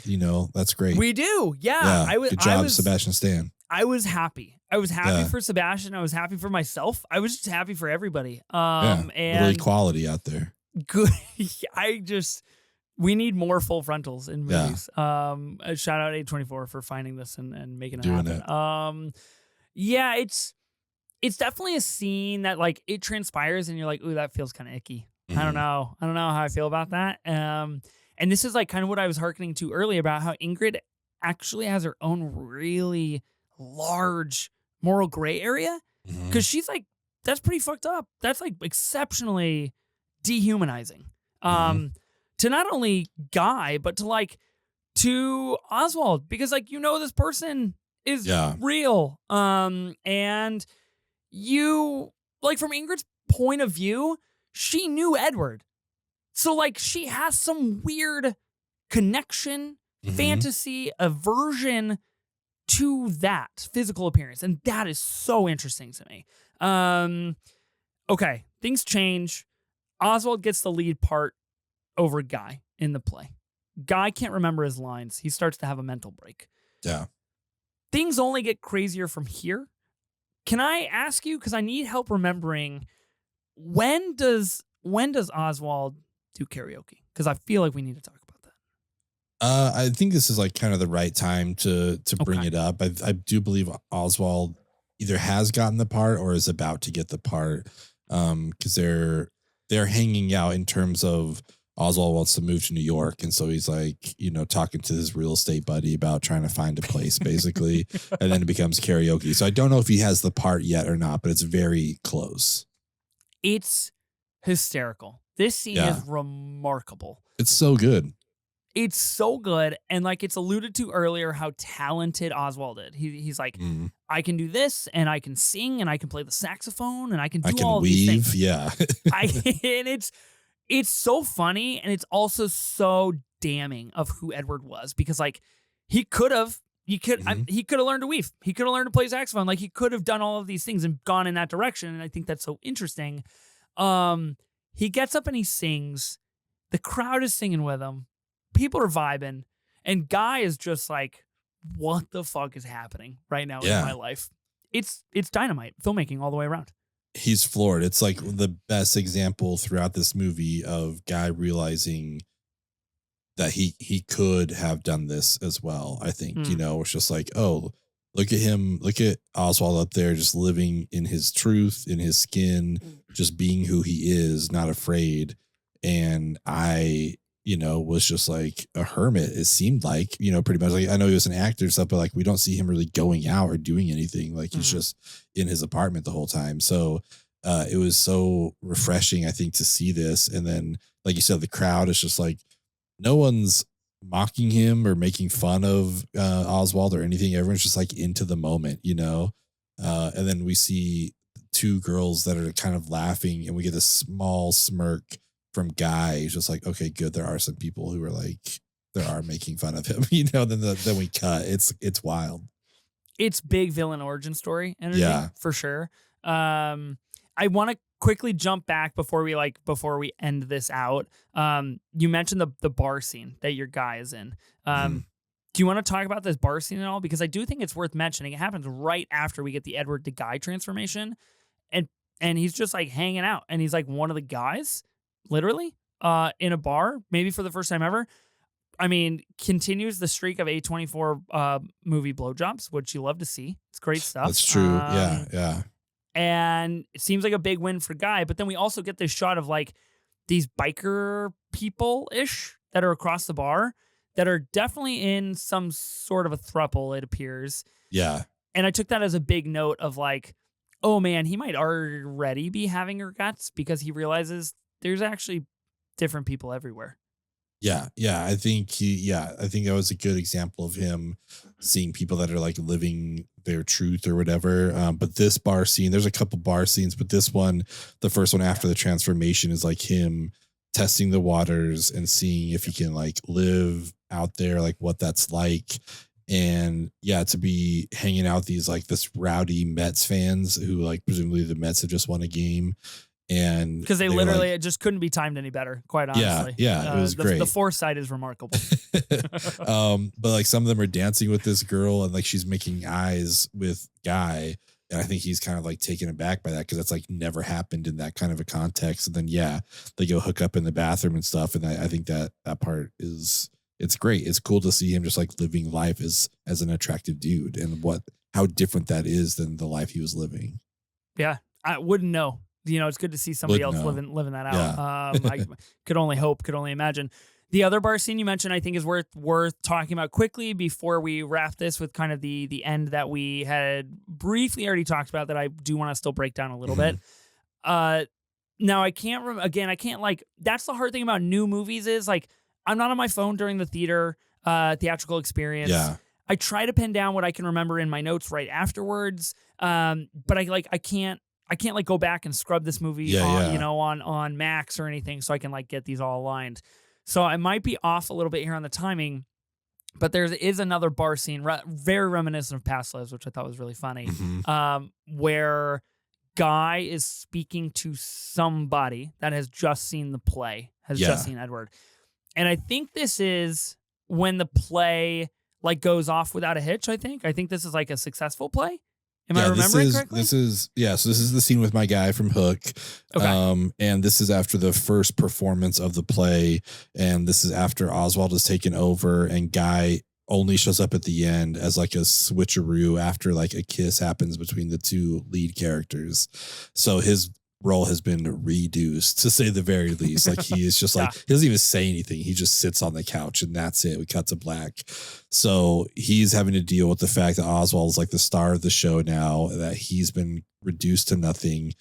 that's great. We do. Yeah. Yeah. Good job, Sebastian Stan. I was happy. I was happy Yeah. for Sebastian. I was happy for myself. I was just happy for everybody. Yeah. Little And equality out there. good. We need more full frontals in Yeah. movies. Shout out A24 for finding this and making it Doing happen. it. Yeah, it's definitely a scene that like it transpires and you're like, ooh, that feels kind of icky. I don't Mhm. know. I don't know how I feel about that. And this is like kind of what I was hearkening to earlier about how Ingrid actually has her own really large moral gray area. Mhm. Because she's like, that's pretty fucked up. That's like exceptionally dehumanizing. Mhm. To not only Guy, but to Oswald, because like this person is Yeah. real. And you like from Ingrid's point of view, she knew Edward. So like she has some weird connection, Mhm. fantasy, aversion to that physical appearance. And that is so interesting to me. Okay, things change. Oswald gets the lead part over Guy in the play. Guy can't remember his lines. He starts to have a mental break. Yeah. Things only get crazier from here. Can I ask you, because I need help remembering, when does Oswald do karaoke? Because I feel like we need to talk about that. I think this is like kind of the right time to bring Okay. it up. I do believe Oswald either has gotten the part or is about to get the part. Because they're hanging out in terms of Oswald wants to move to New York, and so he's like, talking to his real estate buddy about trying to find a place, basically, and then it becomes karaoke. So I don't know if he has the part yet or not, but it's very close. It's hysterical. This scene Yeah. is remarkable. It's so good. It's so good. And like it's alluded to earlier how talented Oswald is. He's like, Mm. I can do this and I can sing and I can play the saxophone and I can do I can all of these weave. things. Yeah. And it's so funny and it's also so damning of who Edward was, because like he could have Mhm. he could have learned to weave. He could have learned to play saxophone. Like he could have done all of these things and gone in that direction. And I think that's so interesting. He gets up and he sings. The crowd is singing with him. People are vibing. And Guy is just like, what the fuck is happening right now in Yeah. my life? It's dynamite filmmaking all the way around. He's floored. It's like the best example throughout this movie of Guy realizing that he could have done this as well. I think, it's just like, oh, look at him, look at Oswald up there just living in his truth, in his skin, just being who he is, not afraid. And I, was just like a hermit, it seemed like, pretty much. Like, I know he was an actor and stuff, but like we don't see him really going out or doing anything. Like he's just in his apartment the whole time. So it was so refreshing, I think, to see this. And then, like you said, the crowd is just like, no one's mocking him or making fun of Oswald or anything. Everyone's just like into the moment. And then we see two girls that are kind of laughing, and we get a small smirk from Guy. He's just like, okay, good. There are some people who are like, there are making fun of him. Then we cut. It's wild. It's big villain origin story energy, Yeah. for sure. I want to quickly jump back before we end this out. You mentioned the bar scene that your guy is in. Mhm. Do you want to talk about this bar scene at all? Because I do think it's worth mentioning. It happens right after we get the Edward to Guy transformation, and he's just like hanging out, and he's like one of the guys, literally, in a bar, maybe for the first time ever. I mean, continues the streak of A24 movie blowjobs, which you love to see. It's great stuff. That's true. Yeah. And it seems like a big win for Guy. But then we also get this shot of like these biker people ish that are across the bar that are definitely in some sort of a throuple, it appears. Yeah. And I took that as a big note of like, oh man, he might already be having regrets because he realizes there's actually different people everywhere. Yeah, yeah. I think that was a good example of him seeing people that are like living their truth or whatever. But this bar scene, there's a couple bar scenes, but this one, the first one Yeah. after the transformation, is like him testing the waters and seeing if he can like live out there, like what that's like. And yeah, to be hanging out with these like this rowdy Mets fans who like presumably the Mets have just won a game, and Because they they're like, literally it just couldn't be timed any better, quite yeah, honestly. yeah, it was The great. foresight is remarkable. But like some of them are dancing with this girl and like she's making eyes with Guy. And I think he's kind of like taken aback by that because that's like never happened in that kind of a context. And then yeah, they go hook up in the bathroom and stuff. And I think that that part is it's great. It's cool to see him just like living life as an attractive dude and what how different that is than the life he was living. Yeah, I wouldn't know. It's good to see somebody Would else know. living that Yeah. out. I could only hope, could only imagine. The other bar scene you mentioned, I think, is worth talking about quickly before we wrap this with kind of the end that we had briefly already talked about that I do want to still break down a little Mhm. bit. Uh, Now I can't again. I can't like. That's the hard thing about new movies is like I'm not on my phone during the theatrical experience. Yeah. I try to pin down what I can remember in my notes right afterwards. But I can't like go back and scrub this movie Yeah. on Yeah. on Max or anything so I can like get these all aligned. So I might be off a little bit here on the timing, but there is another bar scene very reminiscent of Past Lives, which I thought was really funny, Mhm. where Guy is speaking to somebody that has just seen the play, has just Yeah. seen Edward. And I think this is when the play like goes off without a hitch, I think this is like a successful play. Am I Yeah, remembering correctly? so this is the scene with my guy from Hook. Okay. And this is after the first performance of the play, and this is after Oswald has taken over and Guy only shows up at the end as like a switcheroo after like a kiss happens between the two lead characters. So his role has been reduced to say the very least. Like he is just like Yeah. he doesn't even say anything. He just sits on the couch and that's it. We cut to black. So he's having to deal with the fact that Oswald is like the star of the show now, that he's been reduced to nothing.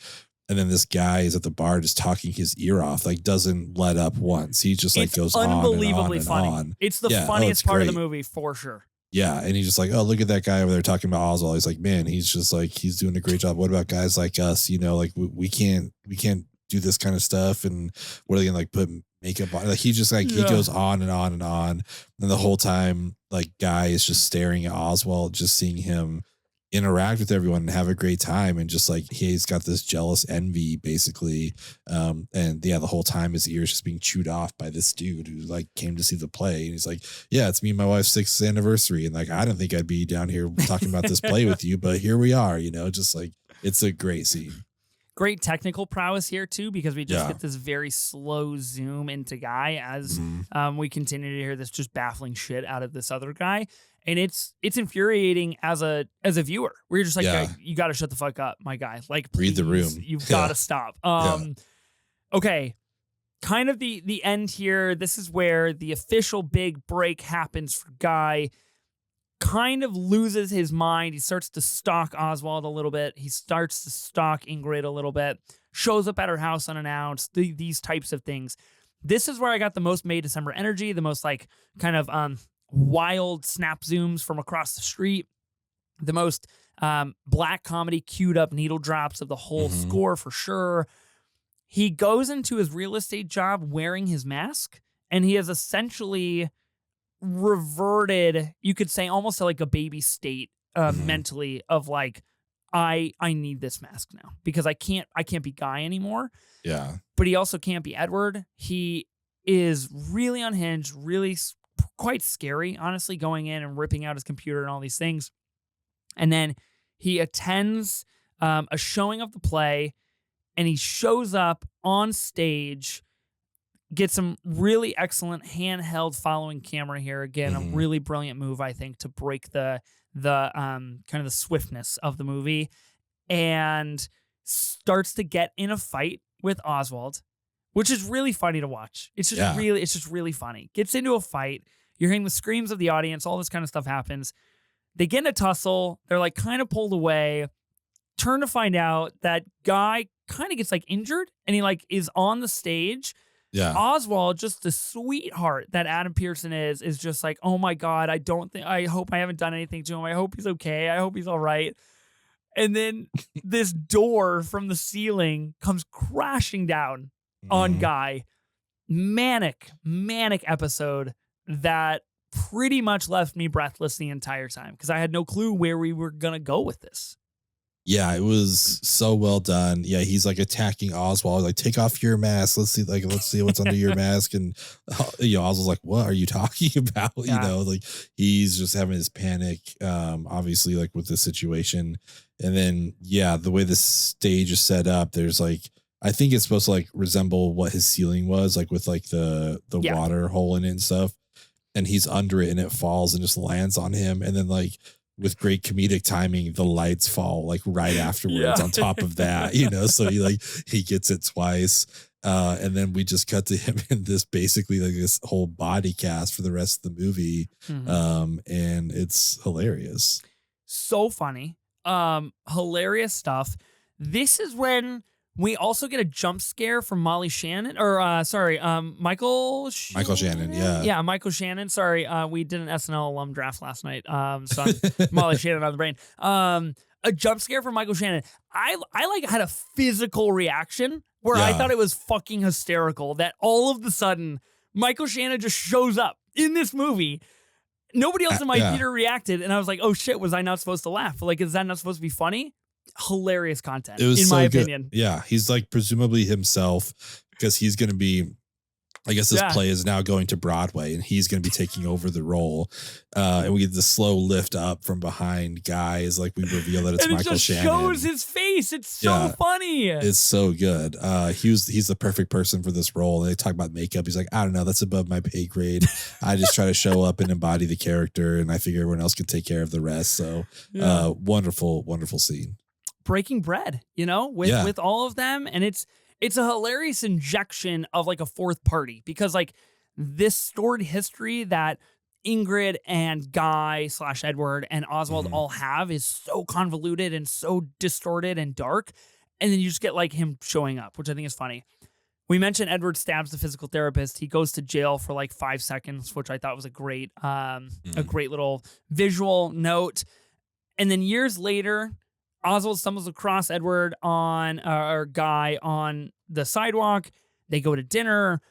And then this guy is at the bar just talking his ear off, like doesn't let up once. He just like It's goes on and on unbelievably and funny. on. It's the Yeah, funniest it's part of the great. movie for sure. Yeah, and he's just like, oh, look at that guy over there talking about Oswald. He's like, man, he's just like he's doing a great job. What about guys like us? Like we can't do this kind of stuff. And what are they gonna like put makeup on? Like he just like he Yeah. goes on and on and on. And the whole time, like Guy is just staring at Oswald, just seeing him interact with everyone and have a great time, and just like he's got this jealous envy basically. And yeah, the whole time his ears just being chewed off by this dude who like came to see the play, and he's like, yeah, it's me and my wife's 6th anniversary, and like I didn't think I'd be down here talking about this play with you, but here we are. Just like it's a great scene. Great technical prowess here too, because we just Yeah. get this very slow zoom into Guy as Mhm. we continue to hear this just baffling shit out of this other guy, and it's infuriating as a viewer. Where you're just like, Yeah. "Guy, you got to shut the fuck up, my guy. Like, Read the please, room." you've Yeah. got to stop." Yeah. Okay, kind of the end here. This is where the official big break happens for Guy. Kind of loses his mind. He starts to stalk Oswald a little bit. He starts to stalk Ingrid a little bit. Shows up at her house unannounced. These types of things. This is where I got the most May December energy. The most like kind of wild snap zooms from across the street. The most black comedy queued up needle drops of the whole Mhm. score for sure. He goes into his real estate job wearing his mask, and he has essentially reverted, you could say, almost to like a baby state Mhm. mentally of like, I need this mask now because I can't be Guy anymore, Yeah. but he also can't be Edward. He is really unhinged, really quite scary, honestly, going in and ripping out his computer and all these things. And then he attends a showing of the play, and he shows up on stage, gets some really excellent handheld following camera here. Again, a Mhm. really brilliant move, I think, to break the kind of the swiftness of the movie, and starts to get in a fight with Oswald, which is really funny to watch. Yeah. It's just really funny. Gets into a fight. You're hearing the screams of the audience. All this kind of stuff happens. They get in a tussle. They're like kind of pulled away. Turn to find out that Guy kind of gets like injured, and he like is on the stage, Yeah. Oswald, just the sweetheart that Adam Pearson is just like, oh my God, I hope I haven't done anything to him. I hope he's okay. I hope he's all right. And then this door from the ceiling comes crashing down on Mhm. Guy. Manic episode that pretty much left me breathless the entire time because I had no clue where we were going to go with this. Yeah, it was so well done. Yeah, he's like attacking Oswald, like take off your mask. Let's see what's under your mask. And Oswald's like, what are you talking about? Yeah. Like he's just having his panic, obviously, like with the situation. And then yeah, the way the stage is set up, there's like I think it's supposed to like resemble what his ceiling was, like with like the Yeah. water hole in it and stuff. And he's under it and it falls and just lands on him. And then like with great comedic timing, the lights fall like right afterwards Yeah. on top of that, so he gets it twice. And then we just cut to him in this basically like this whole body cast for the rest of the movie. And it's hilarious. So funny. Hilarious stuff. This is when we also get a jump scare from Molly Shannon, or Michael Shannon. Michael Shannon, yeah. Yeah, Michael Shannon. Sorry, we did an SNL alum draft last night. So I'm Molly Shannon on the brain. A jump scare from Michael Shannon. I like had a physical reaction where I Yeah. thought it was fucking hysterical that all of the sudden Michael Shannon just shows up in this movie. Nobody else in my theater reacted, and I was like, "Oh shit, was I not supposed to laugh? Like, is that not supposed to be funny?" Hilarious content, It was in so my good. opinion. Yeah, he's like presumably himself because he's going to be. I guess this play is now going to Broadway, and he's going to be taking over the role. And we get the slow lift up from behind Guys, like we reveal that it's And it Michael just Shannon. shows his face. It's so funny. It's so good. He's the perfect person for this role. They talk about makeup. He's like, I don't know, that's above my pay grade. I just try to show up and embody the character, and I figure everyone else can take care of the rest. So, wonderful, wonderful scene. Breaking bread, with all of them, and it's a hilarious injection of like a fourth party because like this stored history that Ingrid and Guy / Edward and Oswald all have is so convoluted and so distorted and dark, and then you just get like him showing up, which I think is funny. We mentioned Edward stabs the physical therapist. He goes to jail for like 5 seconds, which I thought was a great little visual note. And then years later, Oswald stumbles across Edward or Guy on the sidewalk. They go to dinner.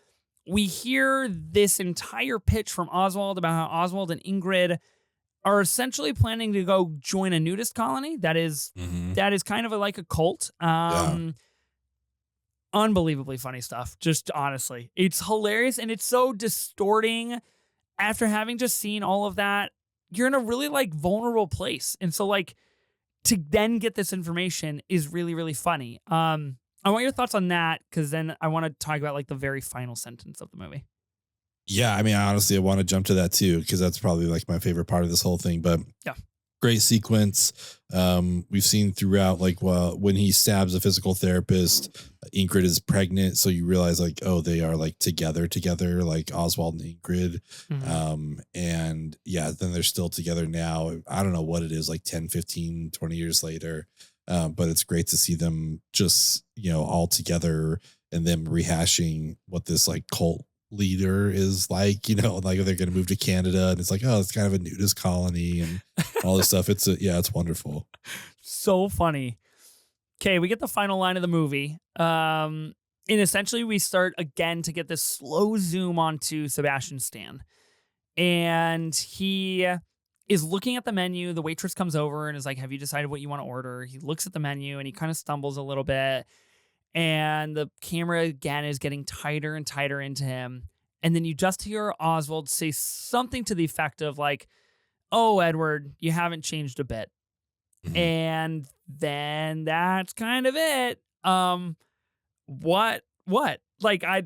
We hear this entire pitch from Oswald about how Oswald and Ingrid are essentially planning to go join a nudist colony. That is kind of like a cult. Unbelievably funny stuff. Just honestly, it's hilarious and it's so distorting. After having just seen all of that, you're in a really like vulnerable place, and so like, to then get this information is really, really funny. I want your thoughts on that because then I want to talk about like the very final sentence of the movie. Yeah, I mean, honestly, I want to jump to that too because that's probably like my favorite part of this whole thing. But yeah, great sequence. We've seen throughout, like when he stabs a physical therapist, Ingrid is pregnant, so you realize like, oh, they are like together, like Oswald and Ingrid. And yeah, then they're still together now. I don't know what it is, like 10, 15, 20 years later. But it's great to see them just, all together and them rehashing what this like cult leader is like, like they're going to move to Canada and it's like, oh, it's kind of a nudist colony and all this stuff. It's wonderful. So funny. Okay, we get the final line of the movie. And essentially we start again to get this slow zoom onto Sebastian Stan. And he is looking at the menu. The waitress comes over and is like, have you decided what you want to order? He looks at the menu and he kind of stumbles a little bit. And the camera again is getting tighter and tighter into him. And then you just hear Oswald say something to the effect of like, oh, Edward, you haven't changed a bit. And then that's kind of it. What? Like, I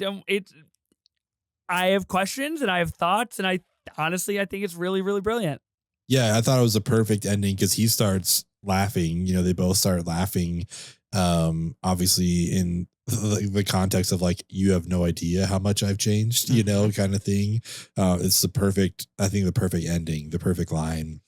have questions and I have thoughts, and I think it's really, really brilliant. Yeah, I thought it was a perfect ending because he starts laughing. They both start laughing. Obviously in the context of like, you have no idea how much I've changed, kind of thing. It's the perfect ending, the perfect line.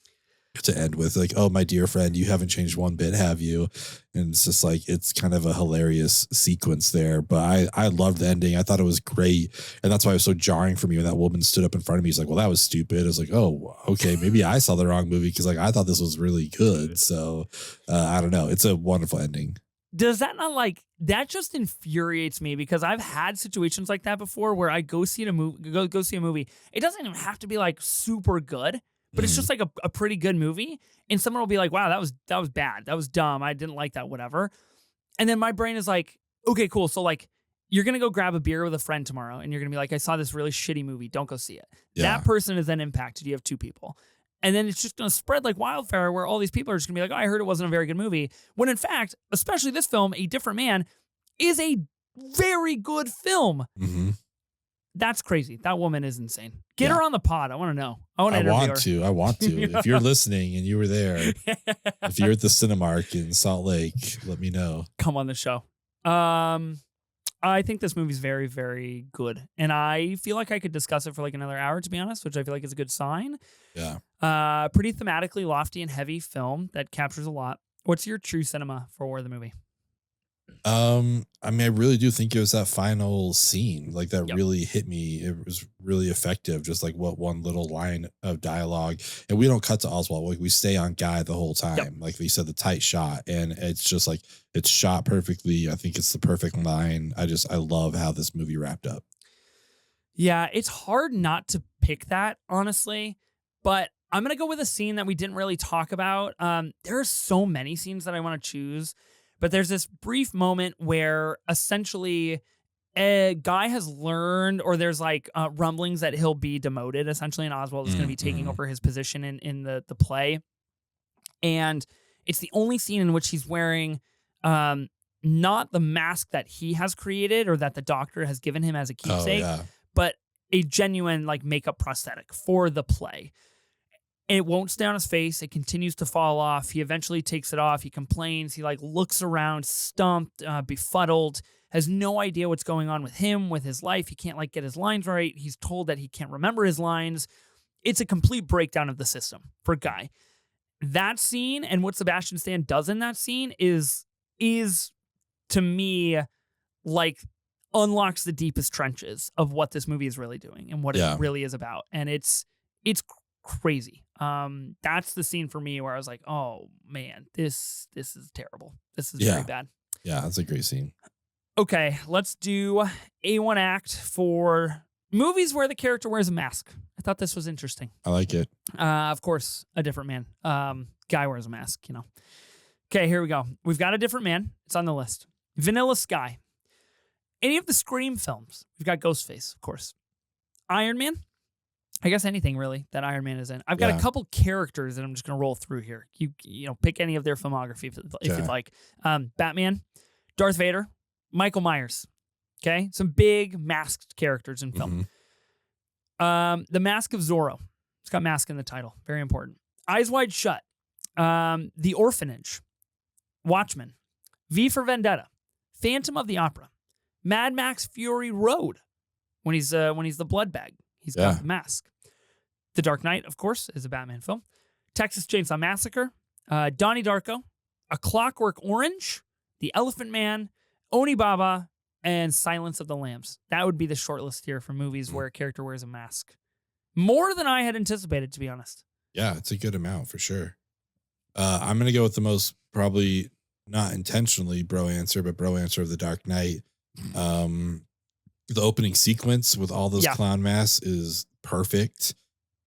to end with, like, "Oh, my dear friend, you haven't changed one bit, have you?" And it's just like it's kind of a hilarious sequence there. But I loved the ending. I thought it was great, and that's why it was so jarring for me when that woman stood up in front of me. He's like, "Well, that was stupid." I was like, "Oh, okay, maybe I saw the wrong movie because like I thought this was really good." So I don't know. It's a wonderful ending. Does that not like that just infuriates me because I've had situations like that before where I go see a movie go see a movie. It doesn't even have to be like super good, but it's Mhm. just like a pretty good movie. And someone will be like, wow, that was bad. That was dumb. I didn't like that, whatever. And then my brain is like, okay, cool. So like you're gonna go grab a beer with a friend tomorrow and you're gonna be like, I saw this really shitty movie. Don't go see it. That Yeah. person is then impacted. You have two people. And then it's just gonna spread like wildfire where all these people are just gonna be like, oh, I heard it wasn't a very good movie. When in fact, especially this film, A Different Man, is a very good film. Mhm. That's crazy. That woman is insane. Get Yeah. her on the pod. I want to know. I want to interview her. I want to. If you're listening and you were there, if you're at the Cinemark in Salt Lake, let me know. Come on the show. I think this movie's very, very good. And I feel like I could discuss it for like another hour, to be honest, which I feel like is a good sign. Yeah. Pretty thematically lofty and heavy film that captures a lot. What's your true cinema for the movie? I mean, I really do think it was that final scene, like that Yep. really hit me. It was really effective, just like what one little line of dialogue. And we don't cut to Oswald, like we stay on Guy the whole Yep. time. Like we said, the tight shot, and it's just like it's shot perfectly. I think it's the perfect line. I love how this movie wrapped up. Yeah, it's hard not to pick that, honestly. But I'm gonna go with a scene that we didn't really talk about. There are so many scenes that I want to choose, but there's this brief moment where essentially a guy has learned, or there's like rumblings that he'll be demoted, essentially, and Oswald is going to be taking Mm-hmm. over his position in the play. And it's the only scene in which he's wearing um, not the mask that he has created or that the doctor has given him as a Oh keepsake, yeah, but a genuine like makeup prosthetic for the play. And it won't stay on his face. It continues to fall off. He eventually takes it off. He complains. He like looks around, stumped, befuddled, has no idea what's going on with him, with his life. He can't like get his lines right. He's told that he can't remember his lines. It's a complete breakdown of the system for Guy. That scene and what Sebastian Stan does in that scene is to me like unlocks the deepest trenches of what this movie is really doing and what it yeah, really is about. And it's crazy. That's the scene for me where I was like, oh man, this is terrible. This is very yeah, bad. yeah. That's a great scene. Okay, let's do A1 act for movies where the character wears a mask. I thought this was interesting. I like it. Of course, A Different Man. Guy wears a mask, you know. Okay, here we go. We've got A Different Man. It's on the list. Vanilla Sky. Any of the Scream films. We've got Ghostface, of course. Iron Man. I guess anything really that Iron Man is in. I've got a Yeah. couple characters that I'm just gonna roll through here. You know, pick any of their filmography if you'd Okay. like. Batman, Darth Vader, Michael Myers. Okay, some big masked characters in film. Mhm. The Mask of Zorro. It's got mask in the title. Very important. Eyes Wide Shut. The Orphanage. Watchmen. V for Vendetta. Phantom of the Opera. Mad Max Fury Road. When he's the blood bag. He's got Yeah. the mask. The Dark Knight, of course, is a Batman film. Texas Chainsaw Massacre. Donnie Darko. A Clockwork Orange. The Elephant Man. Oni Baba. And Silence of the Lambs. That would be the short list here for movies where a character wears a mask. More than I had anticipated, to be honest. Yeah, it's a good amount for sure. I'm gonna go with the most probably not intentionally bro answer, but bro answer of the Dark Knight. Um, the opening sequence with all those Yeah. clown masks is perfect.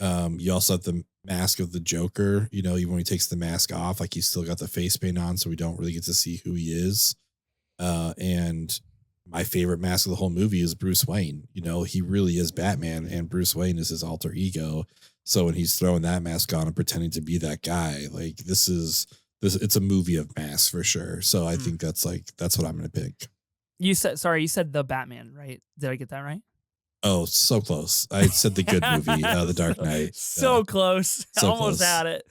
You also have the mask of the Joker. You know, even when he takes the mask off, like he's still got the face paint on, so we don't really get to see who he is. And my favorite mask of the whole movie is Bruce Wayne. You know, he really is Batman, and Bruce Wayne is his alter ego. So when he's throwing that mask on and pretending to be that guy, like it's a movie of masks for sure. So I think that's what I'm gonna pick. You said the Batman, right? Did I get that right? Oh, so close. I said the good movie, The Dark Knight. So Yeah, close. so Almost close. had it.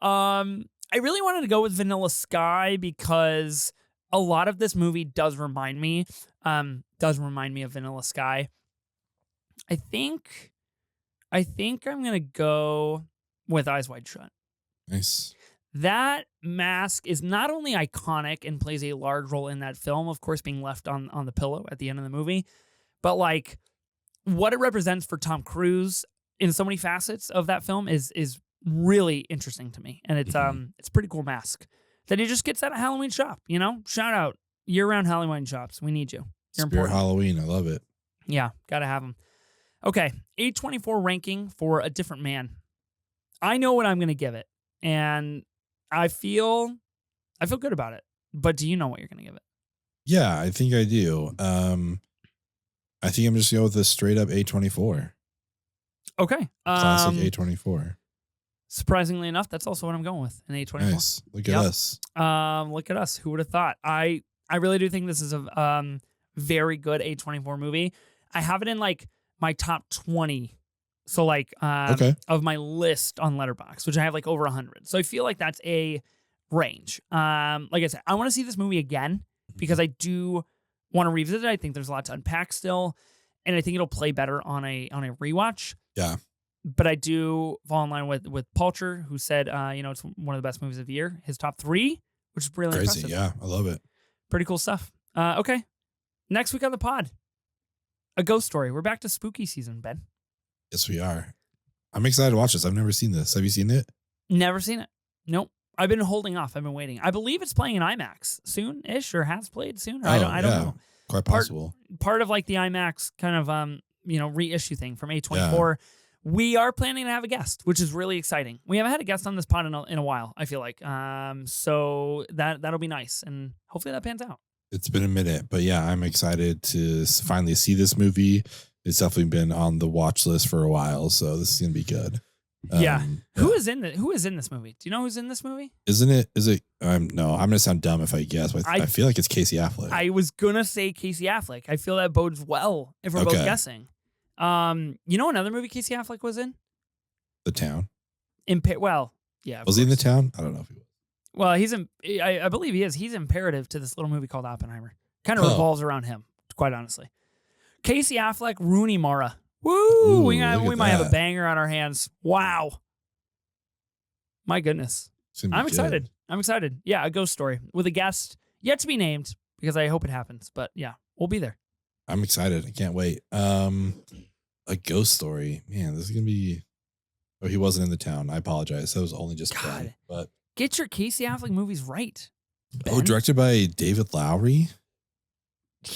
I really wanted to go with Vanilla Sky because a lot of this movie does remind me of Vanilla Sky. I think I'm gonna go with Eyes Wide Shut. Nice. That mask is not only iconic and plays a large role in that film, of course, being left on the pillow at the end of the movie, but like what it represents for Tom Cruise in so many facets of that film is really interesting to me, and it's a pretty cool mask that he just gets at a Halloween shop. You know, shout out year-round Halloween shops. We need you. You're Spirit important. Halloween. I love it. Yeah, gotta have them. Okay, A24 ranking for A Different Man. I know what I'm gonna give it, and I feel good about it. But do you know what you're gonna give it? Yeah, I think I do. I think I'm just going to go with a straight up A24. Okay. Classic A24. Surprisingly enough, that's also what I'm going with, an A24. Nice. Look at us. Look at us. Who would have thought? I really do think this is a very good A24 movie. I have it in like my top 20. So like Okay. of my list on Letterboxd, which I have like over 100. So I feel like that's a range. Like I said, I want to see this movie again because I do want to revisit it. I think there's a lot to unpack still, and I think it'll play better on a rewatch. Yeah. But I do fall in line with Pulcher, who said, it's one of the best movies of the year. His top 3, which is really Crazy. impressive. Yeah, I love it. Pretty cool stuff. Okay. Next week on the pod, A Ghost Story. We're back to spooky season, Ben. Yes, we are. I'm excited to watch this. I've never seen this. Have you seen it? Never seen it. Nope. I've been holding off. I've been waiting. I believe it's playing in IMAX soon-ish, or has played soon. I don't know. Quite possible. Part of like the IMAX kind of reissue thing from A24. Yeah. We are planning to have a guest, which is really exciting. We haven't had a guest on this pod in a while, I feel like. So that'll be nice, and hopefully that pans out. It's been a minute, but yeah, I'm excited to finally see this movie. It's definitely been on the watch list for a while, so this is gonna be good. Yeah. Who is in this movie? Do you know who's in this movie? Is it? No, I'm gonna sound dumb if I guess, but I feel like it's Casey Affleck. I was gonna say Casey Affleck. I feel that bodes well if we're both guessing. You know another movie Casey Affleck was in? The Town. Yeah. Was he in The Town? I don't know if he was. Well, he's in. I believe he is. He's imperative to this little movie called Oppenheimer. Kind of revolves around him, quite honestly. Casey Affleck, Rooney Mara. Woo! Ooh, we might have a banger on our hands. Wow. My goodness. I'm excited. I'm excited. Yeah, A Ghost Story with a guest yet to be named because I hope it happens. But yeah, we'll be there. I'm excited. I can't wait. A Ghost Story. Man, this is going to be... Oh, he wasn't in The Town. I apologize. That was only just play, but get your Casey Affleck movies right, Ben. Oh, directed by David Lowery?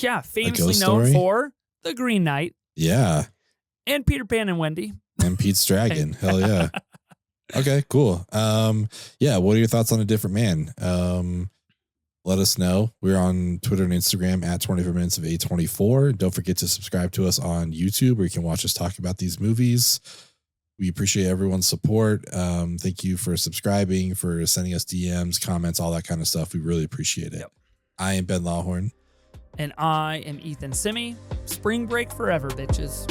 Yeah, famously known for The Green Knight. Yeah. And Peter Pan and Wendy. And Pete's Dragon. Hell yeah. Okay, cool. Yeah, what are your thoughts on A Different Man? Let us know. We're on Twitter and Instagram at 24 Minutes of A24. Don't forget to subscribe to us on YouTube where you can watch us talk about these movies. We appreciate everyone's support. Thank you for subscribing, for sending us DMs, comments, all that kind of stuff. We really appreciate it. Yep. I am Ben Lawhorn. And I am Ethan Simi. Spring break forever, bitches.